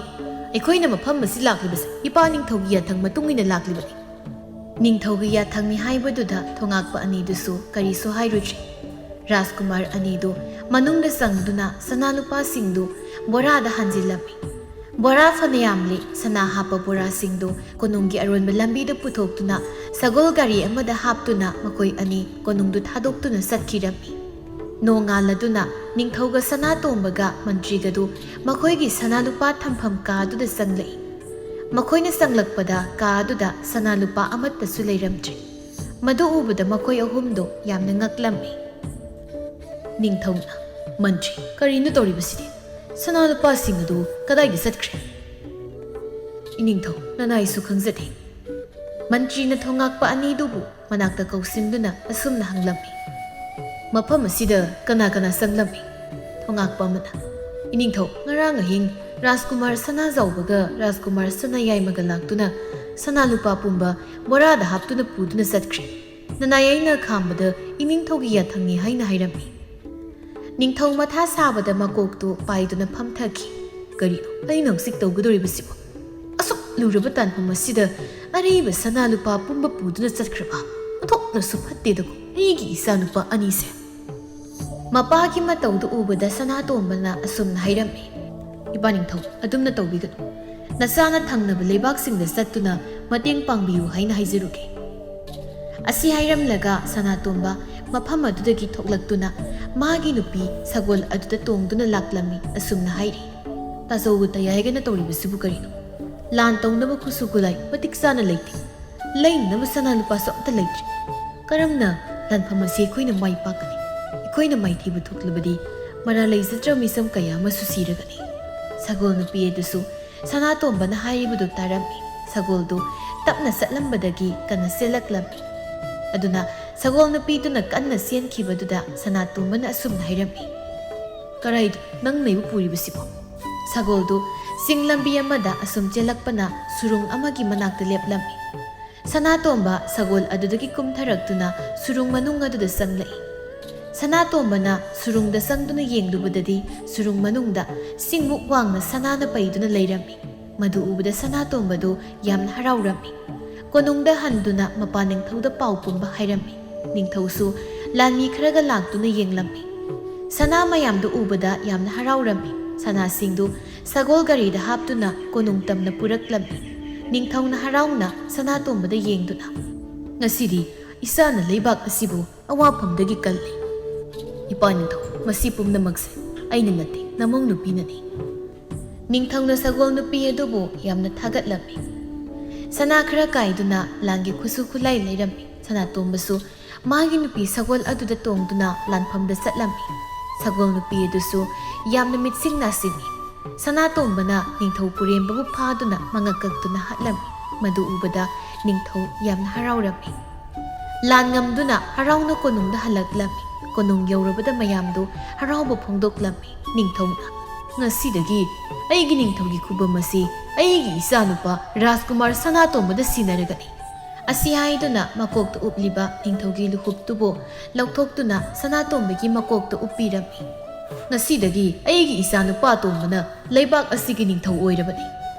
ꯑꯩꯈꯣꯏꯅ ꯃꯐꯝ ꯑꯁꯤ ꯂꯥꯛꯂꯤꯕꯁꯤ ꯏꯄꯥ ꯅꯤꯡꯊꯧꯒꯤ ꯌꯥꯊꯪ ꯃꯇꯨꯡ ꯏꯟꯅ ꯂꯥꯛꯂꯤꯕꯅꯤ꯫ ꯅꯤꯡꯊꯧꯒꯤ ꯌꯥꯊꯪꯅꯤ ꯍꯥꯏꯕꯗꯨꯗ ꯊꯣꯉꯥꯛꯄ ꯑꯅꯤꯗꯨꯁꯨ ꯀꯔꯤꯁꯨ ꯍꯥꯏꯔꯨꯗ꯭ꯔꯤ꯫ ꯔꯥꯖꯀꯨꯃꯥꯔ ꯑꯅꯤꯗꯨ ꯃꯅꯨꯡꯗ ꯆꯪꯗꯨꯅ ꯁꯅꯥꯂꯨꯄꯥꯁꯤꯡꯗꯨ ꯕꯣꯔꯥꯗ ꯍꯥꯟꯖꯤꯜꯂꯝꯃꯤ꯫ ꯕꯣꯔꯥ ꯐꯅ ꯌꯥꯝꯂꯤ꯫ ꯁꯅꯥ ꯍꯥꯞꯄ ꯕꯣꯔꯥꯁꯤꯡꯗꯨ ꯀꯣꯅꯨꯡꯒꯤ ꯑꯔꯣꯟꯕ ꯂꯝꯕꯤꯗ ꯄꯨꯊꯣꯛꯇꯨꯅ ꯁꯒꯣꯜ ꯒꯥꯔꯤ ꯑꯃꯗ ꯍꯥꯞꯇꯨꯅ ꯃꯈꯣꯏ ꯑꯅꯤ ꯀꯣꯅꯨꯡꯗꯨ ꯊꯥꯗꯣꯛꯇꯨꯅ ꯆꯠꯈꯤꯔꯝꯃꯤ꯫ ꯅꯣꯡꯉꯥꯜꯂꯗꯨꯅ ꯅꯤꯡꯊꯧꯒ ꯁꯅꯥꯇꯣꯝꯕꯒ ꯃꯟꯇ꯭ꯔꯤꯒꯗꯨ ꯃꯈꯣꯏꯒꯤ ꯁꯅꯥꯂꯨꯄꯥ ꯊꯝꯐꯝ ꯀꯥ ꯑꯗꯨꯗ ꯆꯪꯂꯛꯏ꯫ ꯃꯈꯣꯏꯅ ꯆꯪꯂꯛꯄꯗ ꯀꯥ ꯑꯗꯨꯗ ꯁꯅꯥꯂꯨꯄꯥ ꯑꯃꯠꯇꯁꯨ ꯂꯩꯔꯝꯗ꯭ꯔꯤ꯫ ꯃꯗꯨ ꯎꯕꯗ ꯃꯈꯣꯏ ꯑꯍꯨꯝꯗꯨ ꯌꯥꯝꯅ ꯉꯛꯂꯝꯃꯤ꯫ ꯅꯤꯡꯊꯧꯅ, ꯃꯟꯇ꯭ꯔꯤ, ꯀꯔꯤꯅꯣ ꯇꯧꯔꯤꯕꯁꯤꯗꯤ? ꯁꯅꯥꯂꯨꯄꯥꯁꯤꯡ ꯑꯗꯨ ꯀꯗꯥꯏꯗ ꯆꯠꯈ꯭ꯔꯦ? ꯏꯅꯤꯡꯊꯧ, ꯅꯅꯥꯏꯁꯨ ꯈꯪꯖꯗꯦ꯫ ꯃꯟꯇ꯭ꯔꯤꯅ ꯊꯣꯉꯥꯛꯄ ꯑꯅꯤꯗꯨꯕꯨ ꯃꯅꯥꯛꯇ ꯀꯧꯁꯤꯟꯗꯨꯅ ꯑꯁꯨꯝꯅ ꯍꯪꯂꯝꯃꯤ꯫ ꯃꯐꯝ ꯑꯁꯤꯗ ꯀꯅꯥ ꯀꯅꯥ ꯆꯪꯂꯝꯃꯤ? ꯊꯣꯉꯥꯛꯄ ꯑꯃꯅ, ꯏꯅꯤꯡꯊꯧ, ꯉꯔꯥꯡ ꯑꯍꯤꯡ ꯔꯥꯖꯀꯨꯃꯥꯔ ꯁꯅꯥꯖꯥꯎꯕꯒ ꯔꯥꯖꯀꯨꯃꯥꯔ ꯁꯅꯥꯌꯥꯏꯃꯒ ꯂꯥꯛꯇꯨꯅ ꯁꯅꯥꯂꯨꯄꯥ ꯄꯨꯝꯕ ꯕꯣꯔꯥꯗ ꯍꯥꯞꯇꯨꯅ ꯄꯨꯗꯨꯅ ꯆꯠꯈ꯭ꯔꯦ꯫ ꯅꯅꯥꯏ ꯑꯩꯅ ꯈꯥꯝꯕꯗ ꯏꯅꯤꯡꯊꯧꯒꯤ ꯌꯥꯊꯪꯅꯤ ꯍꯥꯏꯅ ꯍꯥꯏꯔꯝꯃꯤ꯫ ꯅꯤꯡꯊꯧ ꯃꯊꯥ ꯁꯥꯕꯗ ꯃꯀꯣꯛꯇꯨ ꯄꯥꯏꯗꯨꯅ ꯐꯝꯊꯈꯤ꯫ ꯀꯔꯤꯅꯣ ꯑꯩꯅ ꯍꯧꯖꯤꯛ ꯇꯧꯒꯗꯧꯔꯤꯕꯁꯤꯕꯣ? ꯑꯁꯨꯛ ꯂꯨꯔꯕ ꯇꯥꯟꯐꯝ ꯑꯁꯤꯗ ꯑꯔꯩꯕ ꯁꯅꯥꯂꯨꯄꯥ ꯄꯨꯝꯕ ꯄꯨꯗꯨꯅ ꯆꯠꯈ꯭ꯔꯕ? ꯑꯣꯟꯊꯣꯛꯅꯁꯨ ꯐꯠꯇꯦꯗꯀꯣ ꯑꯩꯒꯤ ꯏꯆꯥꯅꯨꯄꯥ ꯑꯅꯤꯁꯦ꯫ ꯃꯄꯥꯒꯤ ꯃꯇꯧꯗꯨ ꯎꯕꯗ ꯁꯅꯥꯇꯣꯝꯕꯅ ꯑꯁꯨꯝꯅ ꯍꯥꯏꯔꯝꯃꯤ꯫ ꯏꯄꯥ ꯅꯤꯡꯊꯧ, ꯑꯗꯨꯝꯅ ꯇꯧꯕꯤꯒꯅꯨ꯫ ꯅꯆꯥꯅ ꯊꯪꯅꯕ ꯂꯩꯕꯥꯛꯁꯤꯡꯗ ꯆꯠꯇꯨꯅ ꯃꯇꯦꯡ ꯄꯥꯡꯕꯤꯌꯨ ꯍꯥꯏꯅ ꯍꯥꯏꯖꯔꯨꯒꯦ꯫ ꯑꯁꯤ ꯍꯥꯏꯔꯝꯂꯒ ꯁꯅꯥꯇꯣꯝꯕ ꯃꯐꯝ ꯑꯗꯨꯗꯒꯤ ꯊꯣꯛꯂꯛꯇꯨꯅ ꯃꯥꯒꯤ ꯅꯨꯄꯤ ꯁꯒꯣꯜ ꯑꯗꯨꯗ ꯇꯣꯡꯗꯨꯅ ꯂꯥꯛꯂꯝꯃꯤ꯫ ꯑꯁꯨꯝꯅ ꯍꯥꯏꯔꯤ꯫ ꯇꯥꯖꯧꯒ ꯇꯌꯥꯏꯒꯅ ꯇꯧꯔꯤꯕꯁꯤꯕꯨ ꯀꯔꯤꯅꯣ? ꯂꯥꯟ ꯇꯧꯅꯕ ꯈꯨꯠꯁꯨ ꯈꯨꯠꯂꯥꯏ ꯃꯇꯤꯛ ꯆꯥꯅ ꯂꯩꯇꯦ꯫ ꯂꯩꯅꯕ ꯁꯅꯥꯂꯨꯄꯥꯁꯨ ꯑꯝꯇ ꯂꯩꯇ꯭ꯔꯤ꯫ ꯀꯔꯝꯅ ꯂꯥꯟꯐꯝ ꯑꯁꯤ ꯑꯩꯈꯣꯏꯅ ꯃꯥꯏ ꯄꯥꯛꯀꯅꯤ? ꯑꯩꯈꯣꯏꯅ ꯃꯥꯏꯊꯤꯕ ꯊꯣꯛꯂꯕꯗꯤ ꯃꯔꯥꯜ ꯂꯩꯖꯗ꯭ꯔꯕ ꯃꯤꯆꯝ ꯀꯌꯥ ꯑꯃꯁꯨ ꯁꯤꯔꯒꯅꯤ꯫ ꯁꯒꯣꯜ ꯅꯨꯄꯤ ꯑꯗꯨꯁꯨ ꯁꯅꯥꯇꯣꯝꯕꯅ ꯍꯥꯏꯔꯤꯕꯗꯨ ꯇꯥꯔꯝꯃꯤ꯫ ꯁꯒꯣꯜꯗꯨ ꯇꯞꯅ ꯆꯠꯂꯝꯕꯗꯒꯤ ꯀꯟꯅ ꯆꯦꯜꯂꯛꯂꯝꯃꯤ꯫ ꯑꯗꯨꯅ ꯁꯒꯣꯜ ꯅꯨꯄꯤꯗꯨꯅ ꯀꯟꯅ ꯆꯦꯟꯈꯤꯕꯗꯨꯗ ꯁꯅꯥꯇꯣꯝꯕꯅ ꯑꯁꯨꯝꯅ ꯍꯥꯏꯔꯝꯃꯤ꯫ ꯀꯔꯥꯏꯗ ꯅꯪ ꯅꯩꯕ ꯄꯨꯔꯤꯕꯁꯤꯕꯣ? ꯁꯒꯣꯜꯗꯨ ꯆꯤꯡ ꯂꯝꯕꯤ ꯑꯃꯗ ꯑꯁꯨꯝ ꯆꯦꯜꯂꯛꯄꯅ ꯁꯨꯔꯨꯡ ꯑꯃꯒꯤ ꯃꯅꯥꯛꯇ ꯂꯦꯞꯂꯝꯃꯤ꯫ ꯁꯅꯥꯇꯣꯝꯕ ꯁꯒꯣꯜ ꯑꯗꯨꯗꯒꯤ ꯀꯨꯝꯊꯔꯛꯇꯨꯅ ꯁꯨꯔꯨꯡ ꯃꯅꯨꯡ ꯑꯗꯨꯗ ꯆꯪꯂꯛꯏ꯫ ꯁꯅꯥꯇꯣꯝꯕꯅ ꯁꯨꯔꯨꯡꯗ ꯆꯪꯗꯨꯅ ꯌꯦꯡꯂꯨꯕꯗꯗꯤ ꯁꯨꯔꯨꯡ ꯃꯅꯨꯡꯗ ꯁꯤꯡꯃꯨꯛ ꯋꯥꯡꯅ ꯁꯅꯥꯅ ꯄꯩꯗꯨꯅ ꯂꯩꯔꯝꯃꯤ꯫ ꯃꯗꯨ ꯎꯕꯗ ꯁꯅꯥꯇꯣꯝꯕꯗꯨ ꯌꯥꯝꯅ ꯍꯔꯥꯎꯔꯝꯃꯤ꯫ ꯀꯣꯅꯨꯡꯗ ꯍꯟꯗꯨꯅ ꯃꯄꯥ ꯅꯤꯡꯊꯧꯗ ꯄꯥꯎ ꯄꯨꯝꯕ ꯍꯥꯏꯔꯝꯃꯤ꯫ ꯅꯤꯡꯊꯧꯁꯨ ꯂꯥꯟꯃꯤ ꯈꯔꯒ ꯂꯥꯛꯇꯨꯅ ꯌꯦꯡꯂꯝꯃꯤ꯫ ꯁꯅꯥ ꯃꯌꯥꯝꯗꯨ ꯎꯕꯗ ꯌꯥꯝꯅ ꯍꯔꯥꯎꯔꯝꯃꯤ꯫ ꯁꯅꯥꯁꯤꯡꯗꯨ ꯁꯒꯣꯜ ꯒꯥꯔꯤꯗ ꯍꯥꯞꯇꯨꯅ ꯀꯣꯅꯨꯡ ꯇꯝꯅ ꯄꯨꯔꯛꯂꯝꯃꯤ꯫ ꯅꯤꯡꯊꯧꯅ ꯍꯔꯥꯎꯅ ꯁꯅꯥꯇꯣꯝꯕꯗ ꯌꯦꯡꯗꯨꯅ "ꯉꯁꯤꯗꯤ ꯏꯆꯥꯅ ꯂꯩꯕꯥꯛ ꯑꯁꯤꯕꯨ ꯑꯋꯥꯐꯝꯗꯒꯤ ꯀꯜꯂꯤ꯫ ꯏꯄꯥ ꯅꯤꯡꯊꯧ, ꯃꯁꯤ ꯄꯨꯝꯅꯃꯛꯁꯦ ꯑꯩꯅ ꯅꯠꯇꯦ, ꯅꯃꯧ ꯅꯨꯄꯤꯅꯅꯤ"꯫ ꯅꯤꯡꯊꯧꯅ ꯁꯒꯣꯜ ꯅꯨꯄꯤ ꯑꯗꯨꯕꯨ ꯌꯥꯝꯅ ꯊꯥꯒꯠꯂꯝꯃꯤ꯫ ꯁꯅꯥ ꯈꯔ ꯀꯥꯏꯗꯨꯅ ꯂꯥꯟꯒꯤ ꯈꯨꯠꯁꯨ ꯈꯨꯠꯂꯥꯏ ꯂꯩꯔꯝꯃꯤ꯫ ꯁꯅꯥꯇꯣꯝꯕꯁꯨ ꯃꯥꯒꯤ ꯅꯨꯄꯤ ꯁꯒꯣꯜ ꯑꯗꯨꯗ ꯇꯣꯡꯗꯨꯅ ꯂꯥꯟꯐꯝꯗ ꯆꯠꯂꯝꯃꯤ꯫ ꯁꯒꯣꯜ ꯅꯨꯄꯤ ꯑꯗꯨꯁꯨ ꯌꯥꯝꯅ ꯃꯤꯠꯁꯤꯡ ꯅꯥꯁꯤꯡꯉꯤ꯫ ꯁꯅꯥꯇꯣꯝꯕꯅ ꯅꯤꯡꯊꯧ ꯄꯨꯔꯦꯝꯕꯕꯨ ꯐꯥꯗꯨꯅ ꯃꯉꯛ ꯀꯛꯇꯨꯅ ꯍꯥꯠꯂꯝꯃꯤ꯫ ꯃꯗꯨ ꯎꯕꯗ ꯅꯤꯡꯊꯧ ꯌꯥꯝꯅ ꯍꯔꯥꯎꯔꯝꯃꯤ꯫ ꯂꯥꯟ ꯉꯝꯗꯨꯅ ꯍꯔꯥꯎꯅ ꯀꯣꯅꯨꯡꯗ ꯍꯜꯂꯛꯂꯝꯃꯤ꯫ ꯀꯣꯅꯨꯡ ꯌꯧꯔꯕꯗ ꯃꯌꯥꯝꯗꯨ ꯍꯔꯥꯎꯕ ꯐꯣꯡꯗꯣꯛꯂꯝꯃꯤ꯫ ꯅꯤꯡꯊꯧꯅ "ꯉꯁꯤꯗꯒꯤ ꯑꯩꯒꯤ ꯅꯤꯡꯊꯧꯒꯤ ꯈꯨꯕꯝ ꯑꯁꯤ ꯑꯩꯒꯤ ꯏꯆꯥꯅꯨꯄꯥ ꯔꯥꯖꯀꯨꯃꯥꯔ ꯁꯅꯥꯇꯣꯝꯕꯗ ꯁꯤꯟꯅꯔꯒꯅꯤ"꯫ ꯑꯁꯤ ꯍꯥꯏꯗꯨꯅ ꯃꯀꯣꯛꯇ ꯎꯞꯂꯤꯕ ꯅꯤꯡꯊꯧꯒꯤ ꯂꯨꯍꯨꯞꯇꯨꯕꯨ ꯂꯧꯊꯣꯛꯇꯨꯅ ꯁꯅꯥꯇꯣꯝꯕꯒꯤ ꯃꯀꯣꯛꯇ ꯎꯞꯄꯤꯔꯝꯃꯤ꯫ "ꯉꯁꯤꯗꯒꯤ ꯑꯩꯒꯤ ꯏꯆꯥꯅꯨꯄꯥ ꯑꯇꯣꯝꯕꯅ ꯂꯩꯕꯥꯛ ꯑꯁꯤꯒꯤ ꯅꯤꯡꯊꯧ ꯑꯣꯏꯔꯕꯅꯤ"꯫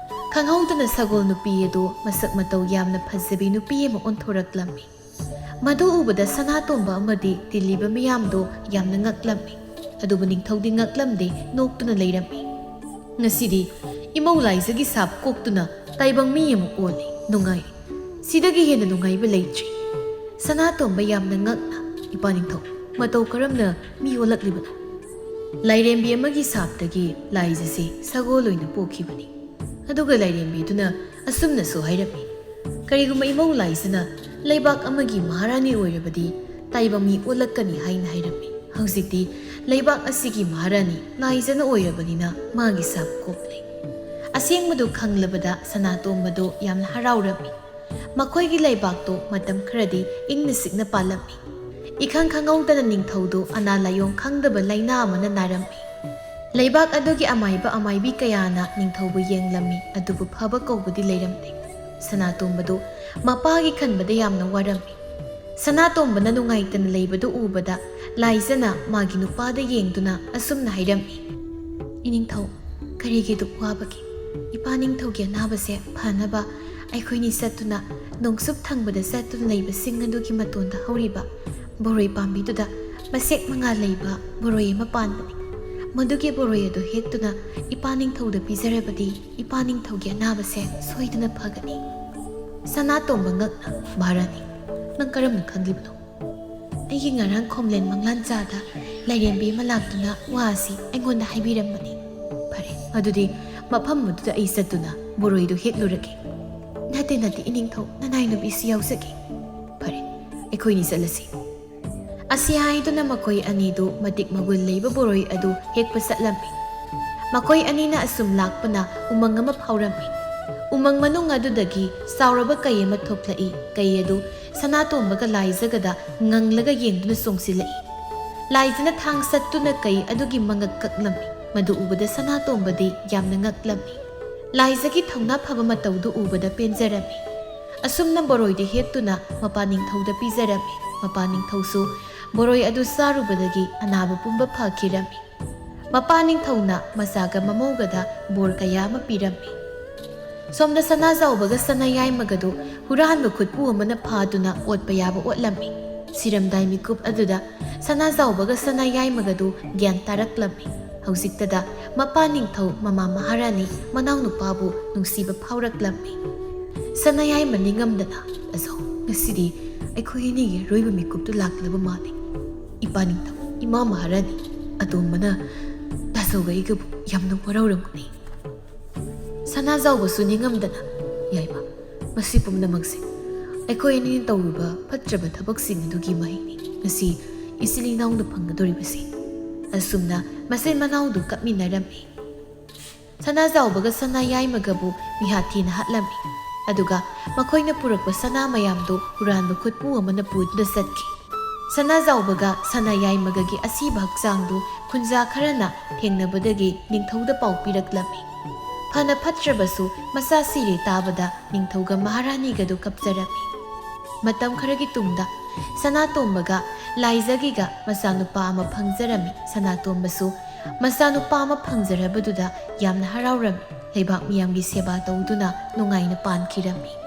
ꯈꯪꯍꯧꯗꯅ ꯁꯒꯣꯜ ꯅꯨꯄꯤ ꯑꯗꯨ ꯃꯁꯛ ꯃꯇꯧ ꯌꯥꯝꯅ ꯐꯖꯕꯤ ꯅꯨꯄꯤ ꯑꯃ ꯑꯣꯟꯊꯣꯔꯛꯂꯝꯃꯤ꯫ ꯃꯗꯨ ꯎꯕꯗ ꯁꯅꯥꯇꯣꯝꯕ ꯑꯃꯗꯤ ꯇꯤꯜꯂꯤꯕ ꯃꯤꯌꯥꯝꯗꯨ ꯌꯥꯝꯅ ꯉꯛꯂꯝꯃꯤ꯫ ꯑꯗꯨꯕꯨ ꯅꯤꯡꯊꯧꯗꯤ ꯉꯛꯂꯝꯗꯦ, ꯅꯣꯛꯇꯨꯅ ꯂꯩꯔꯝꯃꯤ꯫ "ꯉꯁꯤꯗꯤ ꯏꯃꯧ ꯂꯥꯏꯖꯒꯤ ꯁꯥꯞ ꯀꯣꯛꯇꯨꯅ ꯇꯥꯏꯕꯪ ꯃꯤ ꯑꯃ ꯑꯣꯜꯂꯤ, ꯅꯨꯡꯉꯥꯏ꯫ ꯁꯤꯗꯒꯤ ꯍꯦꯟꯅ ꯅꯨꯡꯉꯥꯏꯕ ꯂꯩꯇ꯭ꯔꯤ"꯫ ꯁꯅꯥꯇꯣꯝꯕ ꯌꯥꯝꯅ ꯉꯛꯅ "ꯏꯄꯥ ꯅꯤꯡꯊꯧ, ꯃꯇꯧ ꯀꯔꯝꯅ ꯃꯤ ꯑꯣꯜꯂꯛꯂꯤꯕꯅꯣ"? "ꯂꯥꯏꯔꯦꯝꯕꯤ ꯑꯃꯒꯤ ꯁꯥꯞꯇꯒꯤ ꯂꯥꯏꯖꯁꯤ ꯁꯒꯣꯜ ꯑꯣꯏꯅ ꯄꯣꯛꯈꯤꯕꯅꯤ"꯫ ꯑꯗꯨꯒ ꯂꯥꯏꯔꯦꯝꯕꯤꯗꯨꯅ ꯑꯁꯨꯝꯅꯁꯨ ꯍꯥꯏꯔꯝꯃꯤ: "ꯀꯔꯤꯒꯨꯝꯕ ꯏꯃꯧ ꯂꯥꯏꯖꯅ ꯂꯩꯕꯥꯛ ꯑꯃꯒꯤ ꯃꯍꯥꯔꯥꯅꯤ ꯑꯣꯏꯔꯕꯗꯤ ꯇꯥꯏꯕꯪ ꯃꯤ ꯑꯣꯜꯂꯛꯀꯅꯤ ꯍꯥꯏꯅ ꯍꯥꯏꯔꯝꯃꯤ꯫ ꯍꯧꯖꯤꯛꯇꯤ ꯂꯩꯕꯥꯛ ꯑꯁꯤꯒꯤ ꯃꯍꯥꯔꯥꯅꯤ ꯂꯥꯏꯖꯅ ꯑꯣꯏꯔꯕꯅꯤꯅ ꯃꯥꯒꯤ ꯁꯥꯞ ꯀꯣꯛꯂꯦ"꯫ ꯑꯁꯦꯡꯕꯗꯨ ꯈꯪꯂꯕꯗ ꯁꯅꯥꯇꯣꯝꯕꯗꯨ ꯌꯥꯝꯅ ꯍꯔꯥꯎꯔꯝꯃꯤ꯫ ꯃꯈꯣꯏꯒꯤ ꯂꯩꯕꯥꯛꯇꯨ ꯃꯇꯝ ꯈꯔꯗꯤ ꯏꯪꯅ ꯆꯤꯛꯅ ꯄꯥꯜꯂꯝꯃꯤ꯫ ꯏꯈꯪ ꯈꯪꯍꯧꯗꯅ ꯅꯤꯡꯊꯧꯗꯨ ꯑꯅꯥ ꯂꯥꯏꯑꯣꯡ ꯈꯪꯗꯕ ꯂꯩꯅꯥ ꯑꯃꯅ ꯅꯥꯔꯝꯃꯤ꯫ ꯂꯩꯕꯥꯛ ꯑꯗꯨꯒꯤ ꯑꯃꯥꯏꯕ ꯑꯃꯥꯏꯕꯤ ꯀꯌꯥꯅ ꯅꯤꯡꯊꯧꯕꯨ ꯌꯦꯡꯂꯝꯃꯤ, ꯑꯗꯨꯕꯨ ꯐꯕ ꯀꯧꯕꯗꯤ ꯂꯩꯔꯝꯗꯦ꯫ ꯁꯅꯥꯇꯣꯝꯕꯗꯨ ꯃꯄꯥꯒꯤ ꯈꯟꯕꯗ ꯌꯥꯝꯅ ꯋꯥꯔꯝꯃꯤ꯫ ꯁꯅꯥꯇꯣꯝꯕꯅ ꯅꯨꯡꯉꯥꯏꯇꯅ ꯂꯩꯕꯗꯨ ꯎꯕꯗ ꯂꯥꯏꯖꯅ ꯃꯥꯒꯤ ꯅꯨꯄꯥꯗ ꯌꯦꯡꯗꯨꯅ ꯑꯁꯨꯝꯅ ꯍꯥꯏꯔꯝꯃꯤ: "ꯏꯅꯤꯡꯊꯧ, ꯀꯔꯤꯒꯤ ꯗꯨꯛ ꯋꯥꯕꯒꯦ? ꯏꯄꯥ ꯅꯤꯡꯊꯧꯒꯤ ꯑꯅꯥꯕꯁꯦ ꯐꯅꯕ ꯑꯩꯈꯣꯏꯅꯤ ꯆꯠꯇꯨꯅ ꯅꯣꯡꯆꯨꯞ ꯊꯪꯕꯗ ꯆꯠꯇꯨꯅ ꯂꯩꯕ ꯆꯤꯡ ꯑꯗꯨꯒꯤ ꯃꯇꯣꯟꯗ ꯍꯧꯔꯤꯕ ꯕꯣꯔꯣꯏ ꯄꯥꯝꯕꯤꯗꯨꯗ ꯃꯁꯦꯛ ꯃꯉꯥ ꯂꯩꯕ ꯕꯣꯔꯣꯏ ꯑꯃ ꯄꯥꯟꯕꯅꯤ꯫ ꯃꯗꯨꯒꯤ ꯕꯣꯔꯣꯏ ꯑꯗꯨ ꯍꯦꯛꯇꯨꯅ ꯏꯄꯥ ꯅꯤꯡꯊꯧꯗ ꯄꯤꯖꯔꯕꯗꯤ ꯏꯄꯥ ꯅꯤꯡꯊꯧꯒꯤ ꯑꯅꯥꯕꯁꯦ ꯁꯣꯏꯗꯅ ꯐꯒꯅꯤ"꯫ ꯁꯅꯥꯇꯣꯝꯕ ꯉꯛꯅ "ꯃꯍꯥꯔꯥꯅꯤ, ꯅꯪ ꯀꯔꯝꯅ ꯈꯪꯂꯤꯕꯅꯣ"? "ꯑꯩꯒꯤ ꯉꯔꯥꯡ ꯈꯣꯝꯂꯦꯟ ꯃꯪꯂꯥꯟꯆꯥꯗ ꯂꯥꯏꯔꯦꯝꯕꯤ ꯑꯃ ꯂꯥꯛꯇꯨꯅ ꯋꯥ ꯑꯁꯤ ꯑꯩꯉꯣꯟꯗ ꯍꯥꯏꯕꯤꯔꯝꯕꯅꯤ"꯫ "ꯐꯔꯦ, ꯑꯗꯨꯗꯤ ꯃꯐꯝ ꯑꯗꯨꯗ ꯑꯩ ꯆꯠꯇꯨꯅ ꯕꯣꯔꯣꯏꯗꯨ ꯍꯦꯛꯂꯨꯔꯒꯦ"꯫ "ꯅꯠꯇꯦ ꯅꯠꯇꯦ ꯏꯅꯤꯡꯊꯧ, ꯅꯅꯥꯏ ꯅꯨꯄꯤꯁꯨ ꯌꯥꯎꯖꯒꯦ"꯫ "ꯐꯔꯦ, ꯑꯩꯈꯣꯏꯅꯤ ꯆꯠꯂꯁꯤ"꯫ ꯑꯁꯤ ꯍꯥꯏꯗꯨꯅ ꯃꯈꯣꯏ ꯑꯅꯤꯗꯨ ꯃꯇꯤꯛ ꯃꯒꯨꯟ ꯂꯩꯕ ꯕꯣꯔꯣꯏ ꯑꯗꯨ ꯍꯦꯛꯄ ꯆꯠꯂꯝꯃꯤ꯫ ꯃꯈꯣꯏ ꯑꯅꯤꯅ ꯑꯁꯨꯝ ꯂꯥꯛꯄꯅ ꯎꯃꯪ ꯑꯃ ꯐꯥꯎꯔꯝꯃꯤ꯫ ꯎꯃꯪ ꯃꯅꯨꯡ ꯑꯗꯨꯗꯒꯤ ꯆꯥꯎꯔꯕ ꯀꯩ ꯑꯃ ꯊꯣꯛꯂꯛꯏ꯫ ꯀꯩ ꯑꯗꯨ ꯁꯅꯥꯇꯣꯝꯕꯒ ꯂꯥꯏꯖꯒꯗ ꯉꯪꯂꯒ ꯌꯦꯡꯗꯨꯅ ꯆꯣꯡꯁꯤꯜꯂꯛꯏ꯫ ꯂꯥꯏꯖꯅ ꯊꯥꯡ ꯁꯠꯇꯨꯅ ꯀꯩ ꯑꯗꯨꯒꯤ ꯃꯉꯛ ꯀꯛꯂꯝꯃꯤ꯫ ꯃꯗꯨ ꯎꯕꯗ ꯁꯅꯥꯇꯣꯝꯕꯗꯤ ꯌꯥꯝꯅ ꯉꯛꯂꯝꯃꯤ꯫ ꯂꯥꯏꯖꯒꯤ ꯊꯧꯅꯥ ꯐꯕ ꯃꯇꯧꯗꯨ ꯎꯕꯗ ꯄꯦꯟꯖꯔꯝꯃꯤ꯫ ꯑꯁꯨꯝꯅ ꯕꯣꯔꯣꯏꯗꯨ ꯍꯦꯛꯇꯨꯅ ꯃꯄꯥ ꯅꯤꯡꯊꯧꯗ ꯄꯤꯖꯔꯝꯃꯤ꯫ ꯃꯄꯥ ꯅꯤꯡꯊꯧꯁꯨ ꯕꯣꯔꯣꯏ ꯑꯗꯨ ꯆꯥꯔꯨꯕꯗꯒꯤ ꯑꯅꯥꯕ ꯄꯨꯝꯕ ꯐꯈꯤꯔꯝꯃꯤ꯫ ꯃꯄꯥ ꯅꯤꯡꯊꯧꯅ ꯃꯆꯥꯒ ꯃꯃꯧꯒꯗ ꯕꯣꯔ ꯀꯌꯥ ꯑꯃ ꯄꯤꯔꯝꯃꯤ꯫ ꯁꯣꯝꯗ ꯁꯅꯥꯖꯥꯎꯕꯒ ꯁꯅꯥꯌꯥꯏꯃꯒꯗꯨ ꯍꯨꯔꯥꯟꯕ ꯈꯨꯠꯄꯨ ꯑꯃꯅ ꯐꯥꯗꯨꯅ ꯑꯣꯠꯄ ꯌꯥꯕ ꯑꯣꯠꯂꯝꯃꯤ꯫ ꯁꯤꯔꯝꯗꯥꯏ ꯃꯤꯀꯨꯞ ꯑꯗꯨꯗ ꯁꯅꯥꯖꯥꯎꯕꯒ ꯁꯅꯥꯌꯥꯏꯃꯒꯗꯨ ꯒ꯭ꯌꯥꯟ ꯇꯥꯔꯛꯂꯝꯃꯤ꯫ ꯍꯧꯖꯤꯛꯇꯗ ꯃꯄꯥ ꯅꯤꯡꯊꯧ ꯃꯃꯥ ꯃꯍꯥꯔꯥꯅꯤ ꯃꯅꯥꯎꯅꯨꯄꯥꯕꯨ ꯅꯨꯡꯁꯤꯕ ꯐꯥꯎꯔꯛꯂꯝꯃꯤ꯫ ꯁꯅꯥꯌꯥꯏꯃ ꯅꯤꯡꯉꯝꯗꯅ "ꯑꯖꯧ, ꯉꯁꯤꯗꯤ ꯑꯩꯈꯣꯏ ꯑꯅꯤꯒꯤ ꯑꯔꯣꯏꯕ ꯃꯤꯀꯨꯞꯇꯨ ꯂꯥꯛꯂꯕ ꯃꯥꯜꯂꯤ꯫ ꯏꯄꯥ ꯅꯤꯡꯊꯧ, ꯏꯃꯥ ꯃꯍꯥꯔꯥꯅꯤ, ꯑꯇꯣꯝꯕꯅ ꯇꯥꯖꯧꯒ ꯑꯩꯒꯕꯨ ꯌꯥꯝꯅ ꯋꯥꯔꯧꯔꯝꯒꯅꯤ"꯫ ꯁꯅꯥꯖꯥꯎꯕꯁꯨ ꯅꯤꯡꯉꯝꯗꯅ "ꯌꯥꯏꯃ, ꯃꯁꯤ ꯄꯨꯝꯅꯃꯛꯁꯦ ꯑꯩꯈꯣꯏ ꯑꯅꯤꯅ ꯇꯧꯔꯨꯕ ꯐꯠꯇ꯭ꯔꯕ ꯊꯕꯛꯁꯤꯡ ꯑꯗꯨꯒꯤ ꯃꯍꯩꯅꯤ ꯉꯁꯤ ꯏꯆꯤꯜ ꯏꯅꯥꯎꯅ ꯐꯪꯒꯗꯧꯔꯤꯕꯁꯤ"꯫ ꯑꯁꯨꯝꯅ ꯃꯆꯤꯟ ꯃꯅꯥꯎꯗꯨ ꯀꯞꯃꯤꯟꯅꯔꯝꯃꯤ꯫ ꯁꯅꯥꯖꯥꯎꯕꯒ ꯁꯅꯥꯌꯥꯏꯃꯒꯕꯨ ꯃꯤꯍꯥꯊꯤꯅ ꯍꯥꯠꯂꯝꯃꯤ꯫ ꯑꯗꯨꯒ ꯃꯈꯣꯏꯅ ꯄꯨꯔꯛꯄ ꯁꯅꯥ ꯃꯌꯥꯝꯗꯨ ꯍꯨꯔꯥꯟꯕ ꯈꯨꯠꯄꯨ ꯑꯃꯅ ꯄꯨꯗꯨꯅ ꯆꯠꯈꯤ꯫ ꯁꯅꯥꯖꯥꯎꯕꯒ ꯁꯅꯥꯌꯥꯏꯃꯒꯒꯤ ꯑꯁꯤꯕ ꯍꯛꯆꯥꯡꯗꯨ ꯈꯨꯟꯖꯥ ꯈꯔꯅ ꯊꯦꯡꯅꯕꯗꯒꯤ ꯅꯤꯡꯊꯧꯗ ꯄꯥꯎ ꯄꯤꯔꯛꯂꯝꯃꯤ꯫ ꯐꯅ ꯐꯠꯇ꯭ꯔꯕꯁꯨ ꯃꯆꯥ ꯁꯤꯔꯦ ꯇꯥꯕꯗ ꯅꯤꯡꯊꯧꯒ ꯃꯍꯥꯔꯥꯅꯤꯒꯗꯨ ꯀꯞꯆꯔꯝꯃꯤ꯫ ꯃꯇꯝ ꯈꯔꯒꯤ ꯇꯨꯡꯗ ꯁꯅꯥꯇꯣꯝꯕꯒ ꯂꯥꯏꯖꯥꯒꯤꯒ ꯃꯆꯥꯅꯨꯄꯥ ꯑꯃ ꯐꯪꯖꯔꯝꯃꯤ꯫ ꯁꯅꯥꯇꯣꯝꯕꯁꯨ ꯃꯆꯥꯅꯨꯄꯥ ꯑꯃ ꯐꯪꯖꯔꯕꯗꯨꯗ ꯌꯥꯝꯅ ꯍꯔꯥꯎꯔꯝꯃꯤ꯫ ꯂꯩꯕꯥꯛ ꯃꯤꯌꯥꯝꯒꯤ ꯁꯦꯕꯥ ꯇꯧꯗꯨꯅ ꯅꯨꯡꯉꯥꯏꯅ ꯄꯥꯟꯈꯤꯔꯝꯃꯤ꯫